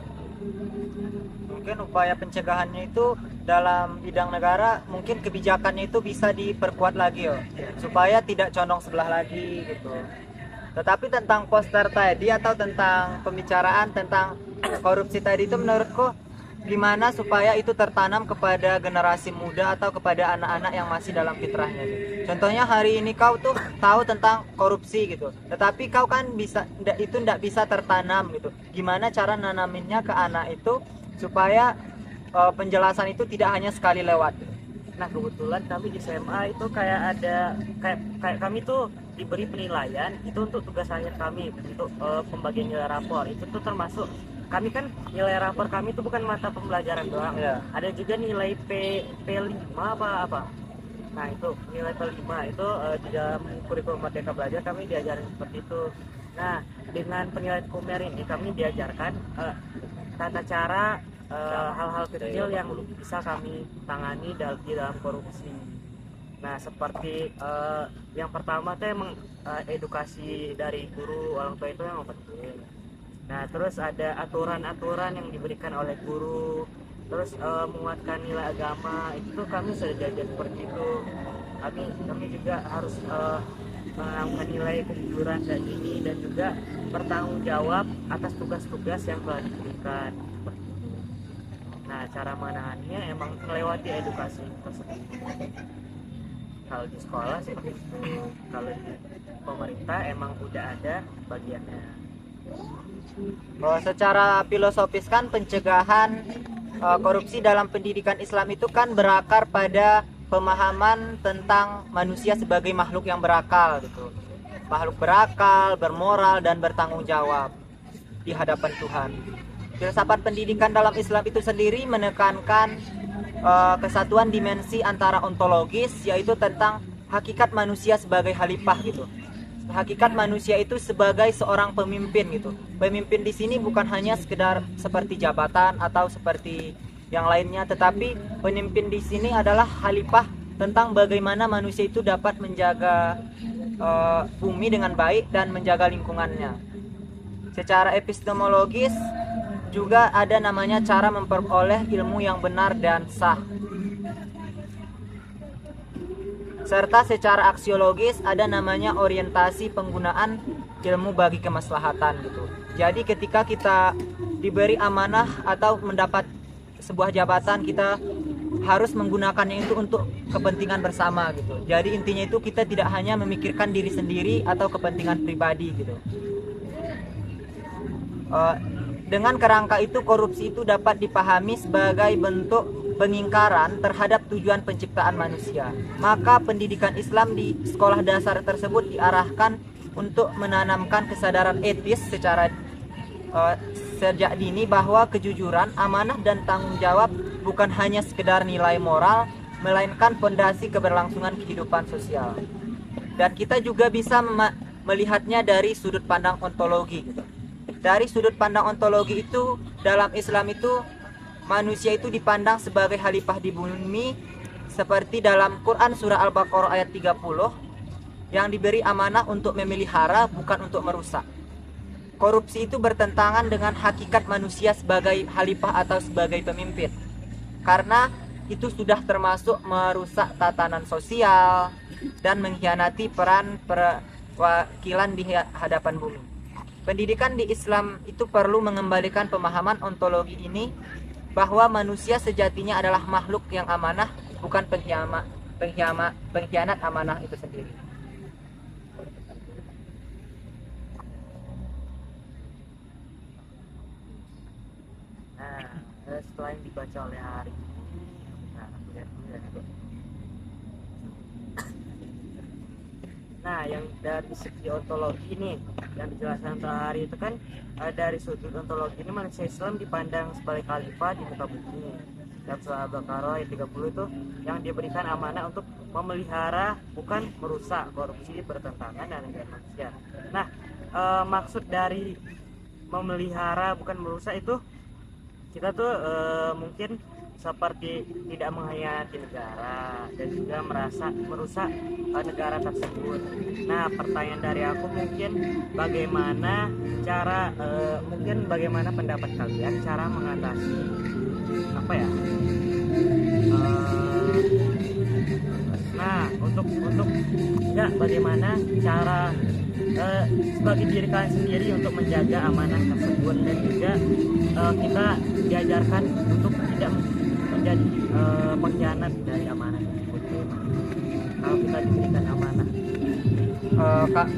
Mungkin upaya pencegahannya itu dalam bidang negara, mungkin kebijakannya itu bisa diperkuat lagi supaya tidak condong sebelah lagi gitu. Tetapi tentang poster tadi atau tentang pembicaraan tentang korupsi tadi itu menurutku gimana supaya itu tertanam kepada generasi muda atau kepada anak-anak yang masih dalam fitrahnya gitu. Contohnya hari ini kau tuh tahu tentang korupsi gitu, tetapi kau kan itu ndak bisa tertanam gitu. Gimana cara nanaminnya ke anak itu supaya penjelasan itu tidak hanya sekali lewat gitu. Nah kebetulan kami di SMA itu kayak ada kayak kami tuh diberi penilaian itu untuk tugas akhir kami untuk pembagian nilai rapor. Itu tuh termasuk kami kan nilai rapor kami itu bukan mata pembelajaran doang, ada juga nilai P5 apa. Nah itu nilai P5 itu di dalam kurikulum Merdeka Belajar kami diajarin seperti itu. Nah dengan penilaian Kumer ini kami diajarkan tata cara hal-hal kecil yang bisa kami tangani di dalam korupsi. Nah seperti yang pertama tuh emang edukasi dari guru orang tua itu yang penting. Nah terus ada aturan-aturan yang diberikan oleh guru, terus menguatkan nilai agama, itu tuh kami sudah diajar seperti itu. Kami juga harus menanamkan nilai kejujuran dan ini, dan juga bertanggung jawab atas tugas-tugas yang telah diberikan. Nah cara menanganinya emang melewati edukasi tersebut. Kalau di sekolah seperti itu, kalau di pemerintah emang udah ada bagiannya. Secara filosofis kan pencegahan korupsi dalam pendidikan Islam itu kan berakar pada pemahaman tentang manusia sebagai makhluk yang berakal gitu. Makhluk berakal, bermoral dan bertanggung jawab di hadapan Tuhan. Filsafat pendidikan dalam Islam itu sendiri menekankan kesatuan dimensi antara ontologis, yaitu tentang hakikat manusia sebagai khalifah gitu. Hakikat manusia itu sebagai seorang pemimpin gitu. Pemimpin di sini bukan hanya sekedar seperti jabatan atau seperti yang lainnya, tetapi pemimpin di sini adalah khalifah tentang bagaimana manusia itu dapat menjaga bumi dengan baik dan menjaga lingkungannya. Secara epistemologis juga ada namanya cara memperoleh ilmu yang benar dan sah. Serta secara aksiologis ada namanya orientasi penggunaan ilmu bagi kemaslahatan gitu. Jadi ketika kita diberi amanah atau mendapat sebuah jabatan, kita harus menggunakannya itu untuk kepentingan bersama gitu. Jadi intinya itu kita tidak hanya memikirkan diri sendiri atau kepentingan pribadi gitu. Dengan kerangka itu, korupsi itu dapat dipahami sebagai bentuk pengingkaran terhadap tujuan penciptaan manusia. Maka pendidikan Islam di sekolah dasar tersebut diarahkan untuk menanamkan kesadaran etis secara sejak dini bahwa kejujuran, amanah dan tanggung jawab bukan hanya sekedar nilai moral, melainkan fondasi keberlangsungan kehidupan sosial. Dan kita juga bisa melihatnya dari sudut pandang ontologi gitu. Dari sudut pandang ontologi itu, dalam Islam itu manusia itu dipandang sebagai khalifah di bumi, seperti dalam Quran surah Al-Baqarah ayat 30 yang diberi amanah untuk memelihara, bukan untuk merusak. Korupsi itu bertentangan dengan hakikat manusia sebagai khalifah atau sebagai pemimpin, karena itu sudah termasuk merusak tatanan sosial dan mengkhianati peran perwakilan di hadapan bumi. Pendidikan di Islam itu perlu mengembalikan pemahaman ontologi ini, bahwa manusia sejatinya adalah makhluk yang amanah, bukan pengkhianat amanah itu sendiri. Nah, setelah yang dibaca oleh Hari, nah, lihat dulu ya. Nah, yang dari segi ontologi ini yang dijelaskan oleh Hari itu kan dari sudut ontologi ini manusia Islam dipandang sebagai khalifah di muka bumi. Dalam surah Al-Baqarah ayat 30 itu yang diberikan amanah untuk memelihara, bukan merusak. Korupsi bertentangan dengan manusia. Nah, maksud dari memelihara bukan merusak itu kita tuh mungkin seperti tidak mengkhianati negara dan juga merasa merusak negara tersebut. Nah, pertanyaan dari aku mungkin bagaimana cara bagaimana pendapat kalian cara mengatasi apa ya? Nah, untuk ya bagaimana cara sebagai diri kalian sendiri untuk menjaga amanah tersebut, dan juga kita diajarkan untuk tidak menjadi pengkhianat dari amanah tersebut. Kalau kita diberikan amanah,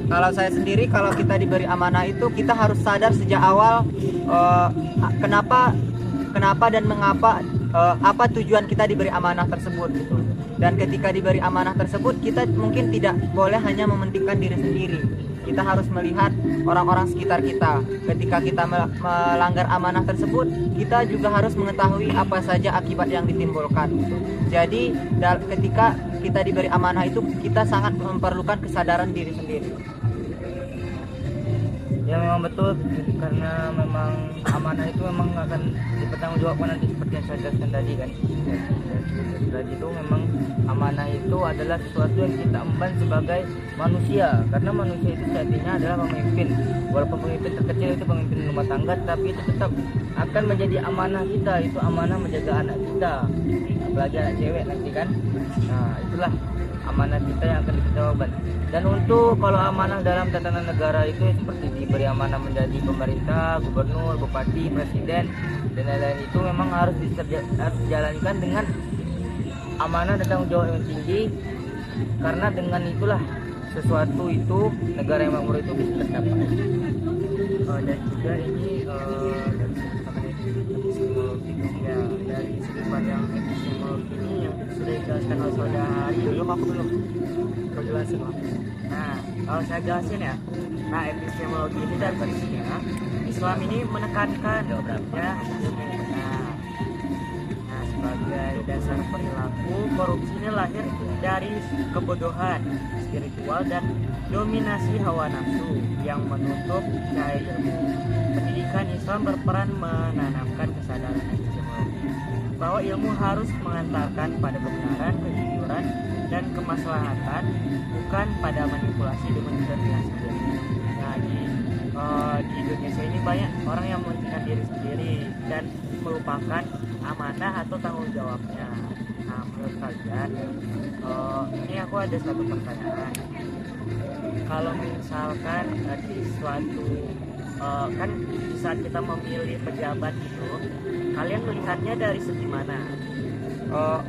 Kalau saya sendiri, kalau kita diberi amanah itu kita harus sadar sejak awal kenapa dan mengapa, apa tujuan kita diberi amanah tersebut gitu. Dan ketika diberi amanah tersebut, kita mungkin tidak boleh hanya mementingkan diri sendiri. Kita harus melihat orang-orang sekitar kita. Ketika kita melanggar amanah tersebut, kita juga harus mengetahui apa saja akibat yang ditimbulkan. Jadi ketika kita diberi amanah itu, kita sangat memerlukan kesadaran diri sendiri. Ya memang betul, karena memang amanah itu memang akan dipertanggungjawabkan nanti seperti yang saya jelaskan tadi kan. Tadi itu memang amanah itu adalah sesuatu yang kita emban sebagai manusia, karena manusia itu sejatinya adalah pemimpin. Walaupun pemimpin terkecil itu pemimpin rumah tangga, tapi itu tetap akan menjadi amanah kita, itu amanah menjaga anak kita, apalagi anak cewek nanti kan. Nah itulah amanah kita yang akan dipertanggungjawabkan. Dan untuk kalau amanah dalam tatanan negara itu seperti diberi amanah menjadi pemerintah, gubernur, bupati, presiden dan lain-lain, itu memang harus dijalankan dengan amanah dan tanggung jawab yang tinggi, karena dengan itulah sesuatu itu negara yang makmur itu bisa tercapai. Dan juga ini dari epistemologi ya, dari sudut pandang epistemologi ini yang sudah dijelaskan oleh saudara Ari. Belum kau jelasin Mas. Nah kalau saya jelasin ya, nah epistemologi ini dari versinya Islam ini menekankan ya, sebagai dasar perilaku, korupsi ini lahir dari kebodohan spiritual dan dominasi hawa nafsu yang menutup cahaya ilmu. Pendidikan Islam berperan menanamkan kesadaran epistemologi bahwa ilmu harus mengantarkan pada kebenaran, kejujuran, dan kemaslahatan, bukan pada manipulasi demi kepentingan sendiri. Nah di Indonesia ini banyak orang yang mementingkan diri sendiri dan melupakan amanah atau tanggung jawabnya. Nah menurut kalian, ini aku ada satu pertanyaan. Kalau misalkan di suatu kan di saat kita memilih pejabat itu, kalian melihatnya dari segi mana?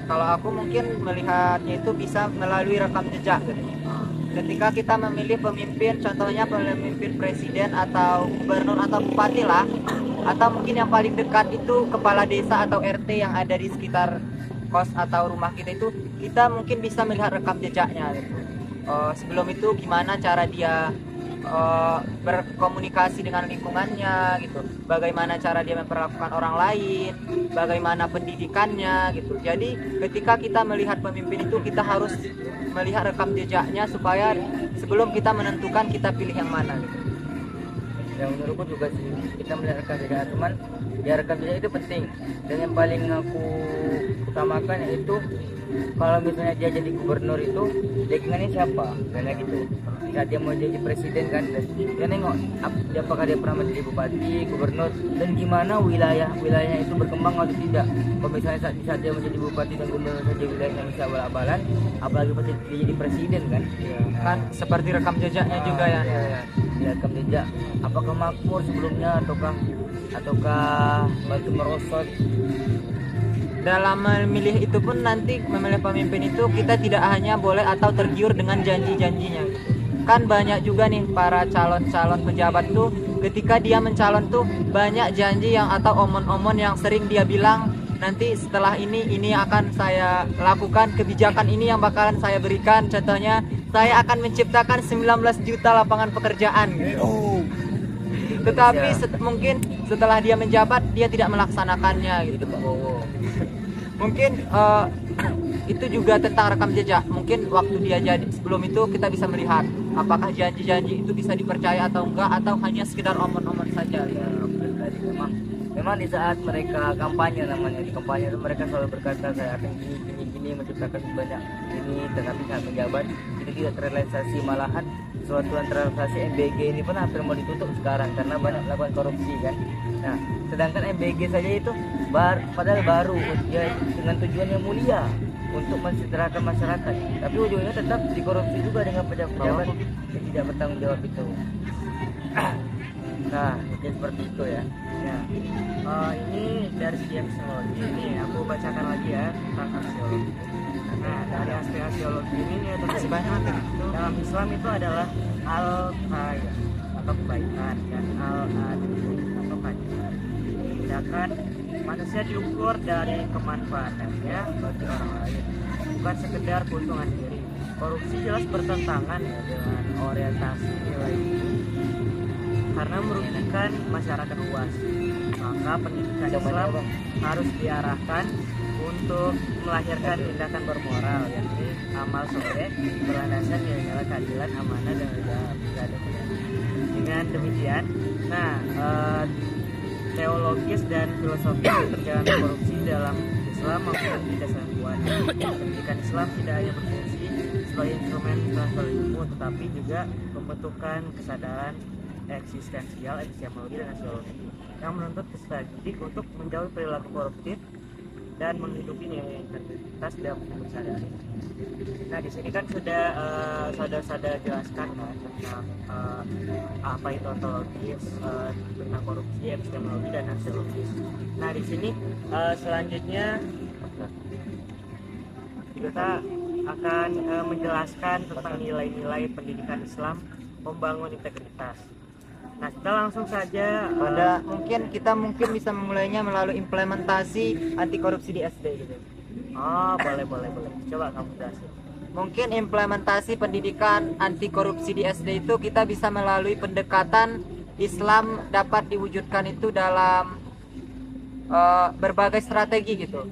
Kalau aku mungkin melihatnya itu bisa melalui rekam jejak gitu. Ketika kita memilih pemimpin, contohnya pemimpin presiden atau gubernur atau bupati lah, atau mungkin yang paling dekat itu kepala desa atau RT yang ada di sekitar kos atau rumah kita itu, kita mungkin bisa melihat rekam jejaknya gitu. Sebelum itu gimana cara dia berkomunikasi dengan lingkungannya gitu, bagaimana cara dia memperlakukan orang lain, bagaimana pendidikannya gitu. Jadi ketika kita melihat pemimpin itu, kita harus melihat rekam jejaknya supaya sebelum kita menentukan kita pilih yang mana gitu. Yang menurutku juga sih kita melihat rekam jejak, cuman ya rekam jejak itu penting, dan yang paling aku utamakan yaitu kalau misalnya dia jadi gubernur itu backingannya siapa, karena gitu. Saat dia mau jadi presiden kan, dia nengok apakah dia pernah menjadi bupati, gubernur, dan gimana wilayahnya itu berkembang atau tidak. Kalau misalnya saat dia menjadi bupati dan gubernur saja wilayahnya bisa abal-abalan, apalagi pas dia jadi presiden kan. Kan seperti rekam jejaknya juga ya. Ya, rekam jejak apakah makmur sebelumnya ataukah batu merosot. Dalam memilih itu pun nanti memilih pemimpin itu kita tidak hanya boleh atau tergiur dengan janji-janjinya. Kan banyak juga nih para calon-calon pejabat tuh, ketika dia mencalon tuh banyak janji yang atau omon-omon yang sering dia bilang, nanti setelah ini akan saya lakukan, kebijakan ini yang bakalan saya berikan, contohnya saya akan menciptakan 19 juta lapangan pekerjaan gitu. Tetapi mungkin setelah dia menjabat dia tidak melaksanakannya gitu. Mungkin itu juga tentang rekam jejak. Mungkin waktu dia jadi, sebelum itu kita bisa melihat apakah janji-janji itu bisa dipercaya atau enggak, atau hanya sekedar omon-omon saja ya. Memang di saat mereka kampanye, namanya di kampanye itu mereka selalu berkata saya akan gini menciptakan banyak ini, tetapi saat menjabat itu tidak terrealisasi, malahan suatu terrealisasi. MBG ini pun hampir mau ditutup sekarang karena banyak melakukan korupsi kan. Nah sedangkan MBG saja itu padahal baru ya, dengan tujuan yang mulia untuk mensejahterakan masyarakat, tapi ujungnya tetap dikorupsi juga dengan pejabat-pejabat yang tidak bertanggung jawab itu. Nah mungkin seperti itu ya. Ya, ini dari segi aksiologi. Ini aku bacakan lagi ya tentang aksiologi. Nah, dari aspek aksiologi ini ya, Masih banyak nanti. dalam Islam itu adalah al-khair atau kebaikan dan al-adil atau keadilan. Sedangkan manusia diukur dari kemanfaatannya bagi orang lain, bukan sekedar keuntungan diri. Korupsi jelas bertentangan ya dengan orientasi nilai ini karena merugikan masyarakat luas. Maka pendidikan Islam harus diarahkan untuk melahirkan tindakan bermoral, yakni amal soleh berlandaskan nilai keadilan, amanah dan juga beradab. Dengan demikian, teologis dan filosofis perjalanan korupsi dalam Islam maupun di dasar kuat. Pendidikan Islam tidak hanya berfungsi sebagai instrumen transfer ilmu, tetapi juga pembentukan kesadaran eksistensial, epistemologi dan aksiologi yang menuntut peserta didik untuk menjauhi perilaku koruptif dan menghidupi nilai integritas dan kesadaran. Nah, di sini kan sudah saudara-saudara jelaskan kan tentang apa itu ontologis, tentang korupsi, epistemologi dan aksiologis. Nah, di sini selanjutnya kita akan menjelaskan tentang nilai-nilai pendidikan Islam membangun integritas. Nah, kita langsung saja kita mungkin bisa memulainya melalui implementasi anti korupsi di SD gitu. Oh, boleh. Coba kamu jelasin. Mungkin implementasi pendidikan anti korupsi di SD itu kita bisa melalui pendekatan Islam dapat diwujudkan itu dalam berbagai strategi gitu.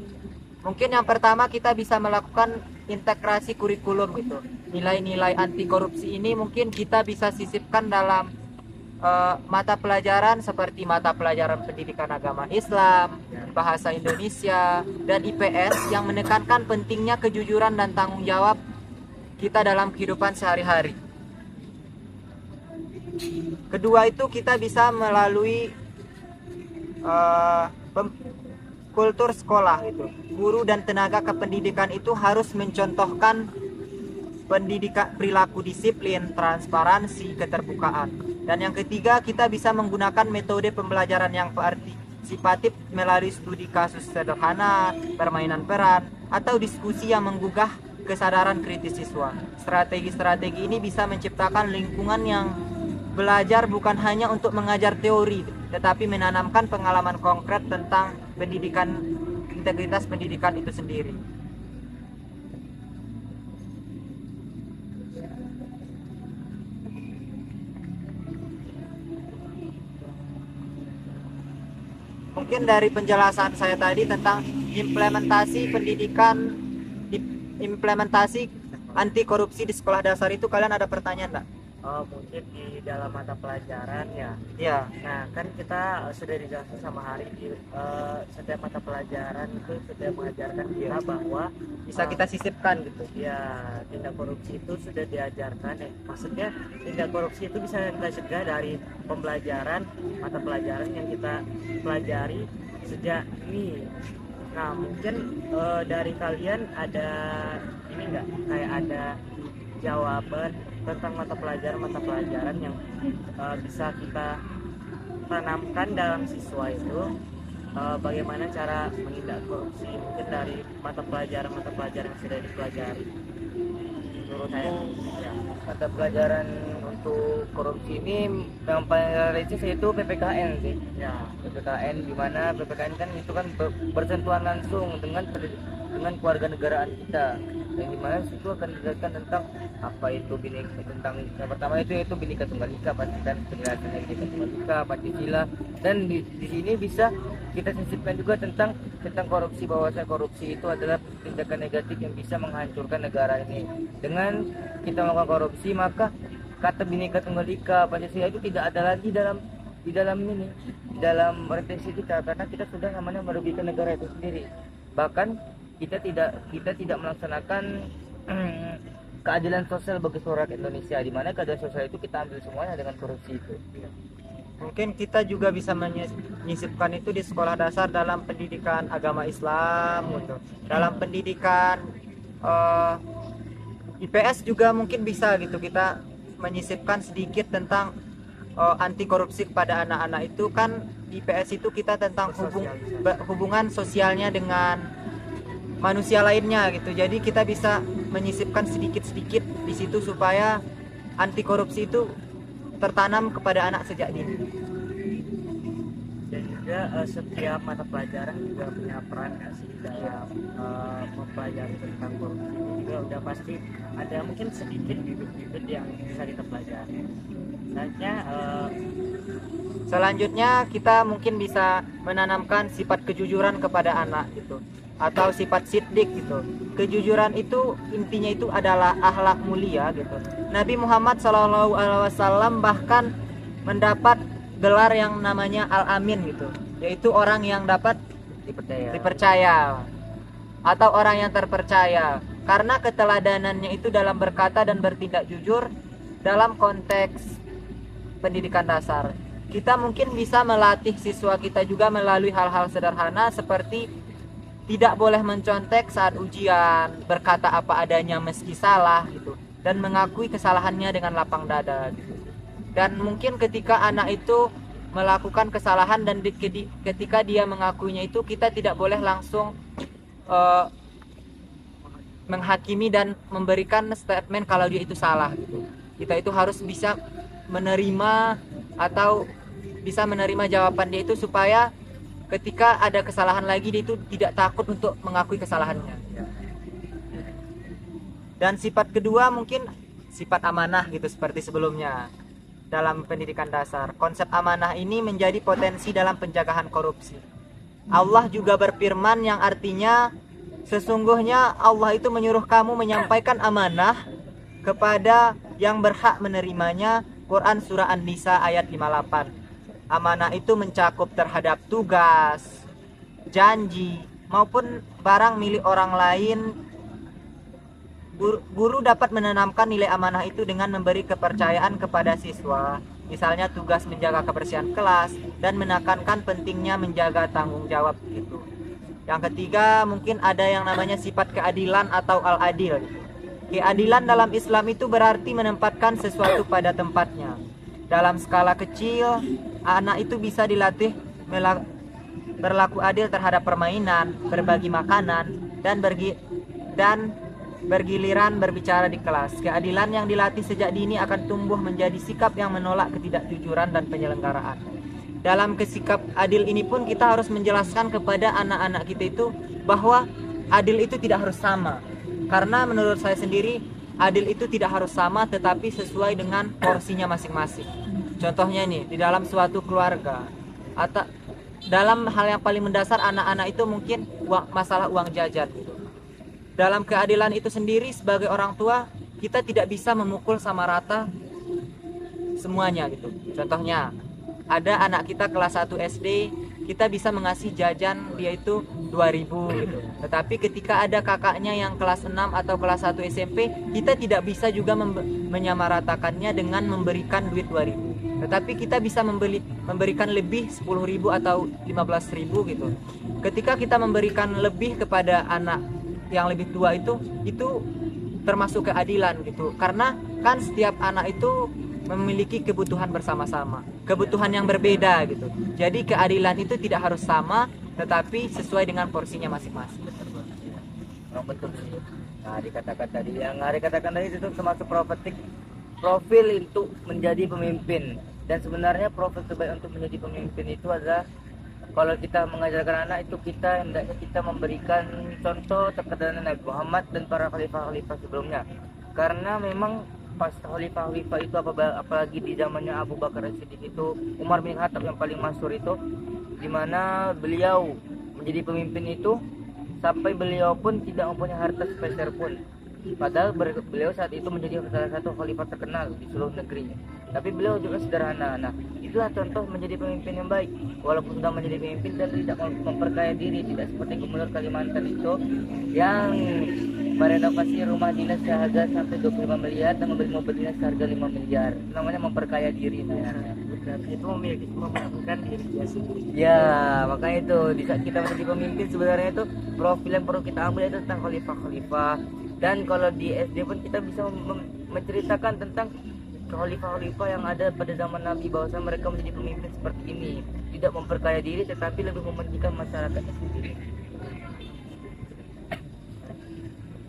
Mungkin yang pertama kita bisa melakukan integrasi kurikulum gitu. Nilai-nilai anti korupsi ini mungkin kita bisa sisipkan dalam mata pelajaran seperti mata pelajaran pendidikan agama Islam, bahasa Indonesia, dan IPS yang menekankan pentingnya kejujuran dan tanggung jawab kita dalam kehidupan sehari-hari. Kedua itu kita bisa melalui kultur sekolah gitu. Guru dan tenaga kependidikan itu harus mencontohkan pendidikan perilaku disiplin, transparansi, keterbukaan. Dan yang ketiga, kita bisa menggunakan metode pembelajaran yang partisipatif melalui studi kasus sederhana, permainan peran, atau diskusi yang menggugah kesadaran kritis siswa. Strategi-strategi ini bisa menciptakan lingkungan yang belajar bukan hanya untuk mengajar teori, tetapi menanamkan pengalaman konkret tentang pendidikan, integritas pendidikan itu sendiri. Mungkin dari penjelasan saya tadi tentang implementasi pendidikan, implementasi anti korupsi di sekolah dasar itu, kalian ada pertanyaan nggak? Oh, mungkin di dalam mata pelajaran ya. Ya. Nah, kan kita sudah dijelaskan sama Hari di setiap mata pelajaran itu sudah mengajarkan kita bahwa Bisa kita sisipkan gitu. ya tindak korupsi itu sudah diajarkan. Maksudnya tindak korupsi itu bisa kita cegah dari pembelajaran mata pelajaran yang kita pelajari sejak ini. Nah, mungkin dari kalian ada ini enggak kayak ada jawaban tentang mata pelajaran yang bisa kita tanamkan dalam siswa itu, bagaimana cara menindak korupsi mungkin dari mata pelajaran yang sudah dipelajari. Menurut saya ya. Mata pelajaran untuk korupsi ini yang paling realistis yaitu PPKN sih. Ya, PPKN, di mana PPKN kan itu kan bersentuhan langsung dengan kewarganegaraan kita, yang dimana situ akan dijelaskan tentang apa itu bineka, tentang yang pertama itu Bhinneka Tunggal Ika, pastikan penjelasannya Bhinneka Tunggal Ika, Pancasila, dan di sini bisa kita sisipkan juga tentang korupsi, bahwasanya korupsi itu adalah tindakan negatif yang bisa menghancurkan negara ini. Dengan kita melakukan korupsi, maka kata Bhinneka Tunggal Ika, Pancasila itu tidak ada lagi di dalam referensi kita, karena kita sudah namanya merugikan negara itu sendiri. Bahkan kita tidak melaksanakan keadilan sosial bagi seluruh rakyat Indonesia, di mana keadilan sosial itu kita ambil semuanya dengan korupsi itu. Mungkin kita juga bisa menyisipkan itu di sekolah dasar dalam pendidikan agama Islam gitu. Dalam pendidikan IPS juga mungkin bisa gitu, kita menyisipkan sedikit tentang anti korupsi kepada anak-anak itu kan IPS itu kita tentang Bersosialisasi. hubungan sosialnya dengan manusia lainnya gitu. Jadi kita bisa menyisipkan sedikit-sedikit di situ supaya anti korupsi itu tertanam kepada anak sejak dini. Dan juga setiap mata pelajaran juga punya peran nggak sih dalam mempelajari tentang korupsi ini juga udah pasti ada mungkin sedikit bibit-bibit yang bisa kita pelajari. Misalnya Selanjutnya kita mungkin bisa menanamkan sifat kejujuran kepada anak gitu, atau sifat siddiq gitu. Kejujuran itu intinya itu adalah akhlak mulia gitu. Nabi Muhammad SAW bahkan mendapat gelar yang namanya Al-Amin gitu, yaitu orang yang dapat dipercaya atau orang yang terpercaya, karena keteladanannya itu dalam berkata dan bertindak jujur dalam konteks pendidikan dasar. Kita mungkin bisa melatih siswa kita juga melalui hal-hal sederhana seperti tidak boleh mencontek saat ujian, berkata apa adanya meski salah gitu, dan mengakui kesalahannya dengan lapang dada gitu. Dan mungkin ketika anak itu melakukan kesalahan dan ketika dia mengakuinya itu, kita tidak boleh langsung menghakimi dan memberikan statement kalau dia itu salah gitu. Kita itu harus bisa menerima atau bisa menerima jawaban dia itu supaya ketika ada kesalahan lagi dia itu tidak takut untuk mengakui kesalahannya. Dan sifat kedua mungkin sifat amanah gitu, seperti sebelumnya dalam pendidikan dasar. Konsep amanah ini menjadi potensi dalam pencegahan korupsi. Allah juga berfirman yang artinya sesungguhnya Allah itu menyuruh kamu menyampaikan amanah kepada yang berhak menerimanya. Quran surah An-Nisa ayat 58. Amanah itu mencakup terhadap tugas, janji, maupun barang milik orang lain. Guru dapat menanamkan nilai amanah itu dengan memberi kepercayaan kepada siswa, misalnya tugas menjaga kebersihan kelas dan menekankan pentingnya menjaga tanggung jawab itu. Yang ketiga mungkin ada yang namanya sifat keadilan atau al-adil. Keadilan dalam Islam itu berarti menempatkan sesuatu pada tempatnya. Dalam skala kecil, anak itu bisa dilatih berlaku adil terhadap permainan, berbagi makanan, dan bergiliran berbicara di kelas. Keadilan yang dilatih sejak dini akan tumbuh menjadi sikap yang menolak ketidakjujuran dan penyelenggaraan. Dalam kesikap adil ini pun kita harus menjelaskan kepada anak-anak kita itu bahwa adil itu tidak harus sama. Karena menurut saya sendiri, adil itu tidak harus sama tetapi sesuai dengan porsinya masing-masing. Contohnya nih, di dalam suatu keluarga atau dalam hal yang paling mendasar anak-anak itu mungkin masalah uang jajan. Dalam keadilan itu sendiri sebagai orang tua, kita tidak bisa memukul sama rata semuanya gitu. Contohnya, ada anak kita kelas 1 SD, kita bisa mengasih jajan dia itu 2.000 gitu. Tetapi ketika ada kakaknya yang kelas 6 atau kelas 1 SMP, kita tidak bisa juga menyamaratakannya dengan memberikan duit 2.000. Tetapi kita bisa memberikan lebih 10.000 atau 15.000 gitu. Ketika kita memberikan lebih kepada anak yang lebih tua itu termasuk keadilan gitu. Karena kan setiap anak itu memiliki kebutuhan bersama-sama, kebutuhan yang berbeda gitu. Jadi keadilan itu tidak harus sama, tetapi sesuai dengan porsinya masing-masing. Betul sih. Nah, dikatakan tadi yang Ari katakan tadi itu termasuk profil untuk menjadi pemimpin. Dan sebenarnya profil terbaik untuk menjadi pemimpin itu adalah kalau kita mengajarkan anak itu kita hendaknya kita memberikan contoh terkadang Nabi Muhammad dan para khalifah-khalifah sebelumnya. Karena memang pas khalifah-khalifah itu apalagi di zamannya Abu Bakar As-Siddiq itu, Umar bin Khattab yang paling masyhur itu, di mana beliau menjadi pemimpin itu sampai beliau pun tidak mempunyai harta sepeser pun. Padahal beliau saat itu menjadi salah satu khalifah terkenal di seluruh negeri. Tapi beliau juga sederhana. Nah, itulah contoh menjadi pemimpin yang baik. Walaupun sudah menjadi pemimpin dan tidak memperkaya diri, tidak seperti Gubernur Kalimantan itu yang merenovasi rumah dinas seharga sampai 25 miliar dan membeli mobil dinas seharga 5 miliar. Itu namanya memperkaya diri. itu membutuhkan diri dia sendiri. Ya, makanya itu di saat kita menjadi pemimpin sebenarnya itu profil yang perlu kita ambil itu tentang khalifah-khalifah. Dan kalau di SD pun kita bisa menceritakan tentang khalifah-khalifah yang ada pada zaman Nabi, bahwasanya mereka menjadi pemimpin seperti ini. Di tidak memperkaya diri tetapi lebih mementingkan masyarakatnya sendiri.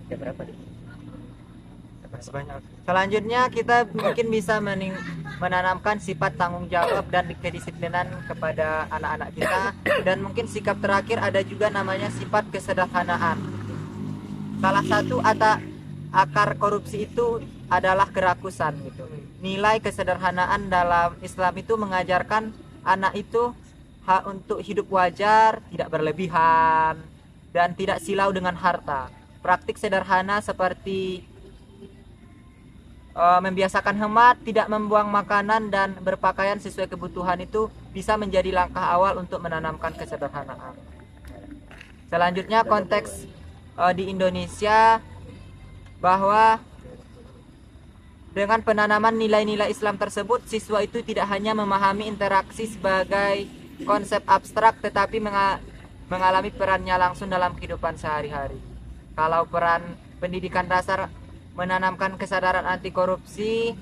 Ya, berapa nih? Sebanyak. Selanjutnya kita mungkin bisa menanamkan sifat tanggung jawab dan kedisiplinan kepada anak-anak kita, dan mungkin sikap terakhir ada juga namanya sifat kesederhanaan. Salah satu akar korupsi itu adalah kerakusan gitu. Nilai kesederhanaan dalam Islam itu mengajarkan anak itu hak untuk hidup wajar, tidak berlebihan, dan tidak silau dengan harta. Praktik sederhana seperti membiasakan hemat, tidak membuang makanan, dan berpakaian sesuai kebutuhan itu bisa menjadi langkah awal untuk menanamkan kesederhanaan. Selanjutnya konteks di Indonesia, bahwa dengan penanaman nilai-nilai Islam tersebut, siswa itu tidak hanya memahami interaksi sebagai konsep abstrak, tetapi mengalami perannya langsung dalam kehidupan sehari-hari. Kalau peran pendidikan dasar menanamkan kesadaran anti korupsi,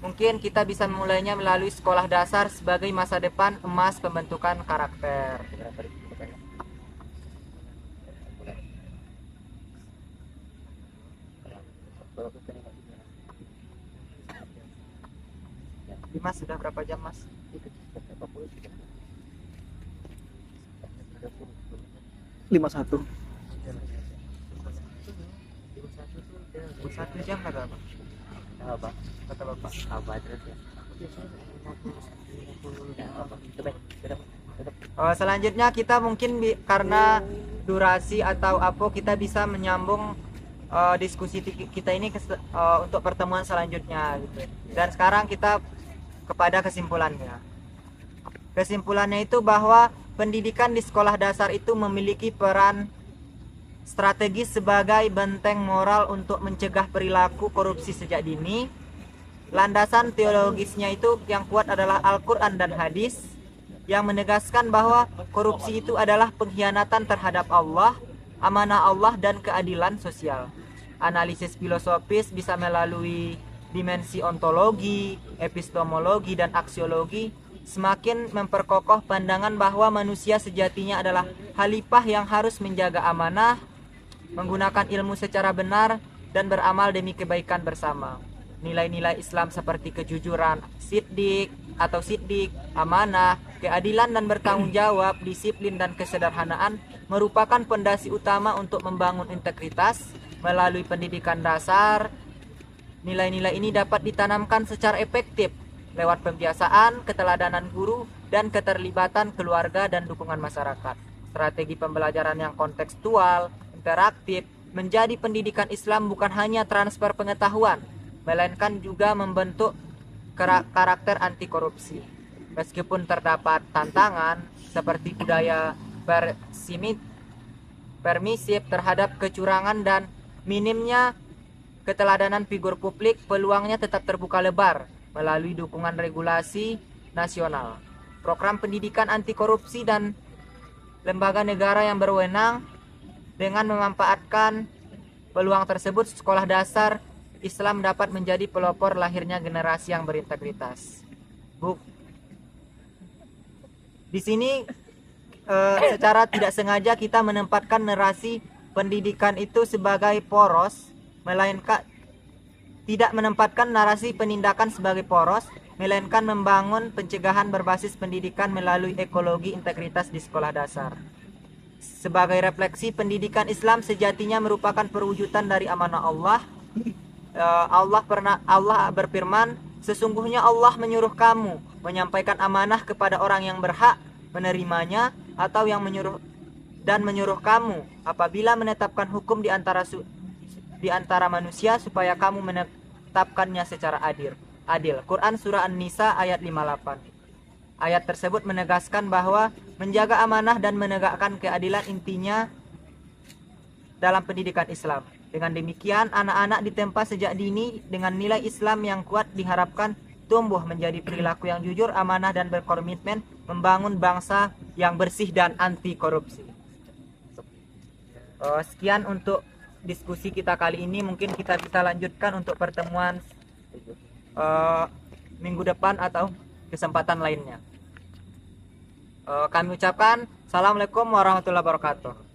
mungkin kita bisa memulainya melalui sekolah dasar sebagai masa depan emas pembentukan karakter. Mas, sudah berapa jam, Mas? 51. 1 jam kata Bapak. Apa? Kata Bapak. Apa terus ya? Selanjutnya kita mungkin karena durasi atau apa, kita bisa menyambung diskusi kita ini untuk pertemuan selanjutnya gitu. Dan sekarang kita kepada kesimpulannya. Kesimpulannya itu bahwa pendidikan di sekolah dasar itu memiliki peran strategis sebagai benteng moral untuk mencegah perilaku korupsi sejak dini. Landasan teologisnya itu yang kuat adalah Al-Quran dan hadis yang menegaskan bahwa korupsi itu adalah pengkhianatan terhadap Allah, amanah Allah, dan keadilan sosial. Analisis filosofis bisa melalui dimensi ontologi, epistemologi, dan aksiologi semakin memperkokoh pandangan bahwa manusia sejatinya adalah khalifah yang harus menjaga amanah, menggunakan ilmu secara benar, dan beramal demi kebaikan bersama. Nilai-nilai Islam seperti kejujuran, siddiq, amanah, keadilan dan bertanggung jawab, disiplin dan kesederhanaan merupakan pondasi utama untuk membangun integritas. Melalui pendidikan dasar, nilai-nilai ini dapat ditanamkan secara efektif lewat pembiasaan, keteladanan guru, dan keterlibatan keluarga dan dukungan masyarakat. Strategi pembelajaran yang kontekstual, interaktif, menjadi pendidikan Islam bukan hanya transfer pengetahuan, melainkan juga membentuk karakter anti korupsi. Meskipun terdapat tantangan seperti budaya permisif terhadap kecurangan dan minimnya keteladanan figur publik, peluangnya tetap terbuka lebar melalui dukungan regulasi nasional, program pendidikan anti korupsi, dan lembaga negara yang berwenang. Dengan memanfaatkan peluang tersebut, sekolah dasar Islam dapat menjadi pelopor lahirnya generasi yang berintegritas. Di sini secara tidak sengaja kita menempatkan narasi pendidikan itu sebagai poros, melainkan tidak menempatkan narasi penindakan sebagai poros, melainkan membangun pencegahan berbasis pendidikan melalui ekologi integritas di sekolah dasar. Sebagai refleksi, pendidikan Islam sejatinya merupakan perwujudan dari amanah Allah. Allah berfirman, sesungguhnya Allah menyuruh kamu menyampaikan amanah kepada orang yang berhak menerimanya, atau yang menyuruh kamu apabila menetapkan hukum di antara manusia supaya kamu menetapkannya secara adil. Quran Surah An-Nisa ayat 58. Ayat tersebut menegaskan bahwa menjaga amanah dan menegakkan keadilan intinya dalam pendidikan Islam. Dengan demikian, anak-anak ditempa sejak dini dengan nilai Islam yang kuat diharapkan tumbuh menjadi perilaku yang jujur, amanah, dan berkomitmen membangun bangsa yang bersih dan anti korupsi. Sekian untuk diskusi kita kali ini. Mungkin kita bisa lanjutkan untuk pertemuan minggu depan atau kesempatan lainnya. Kami ucapkan Assalamualaikum warahmatullahi wabarakatuh.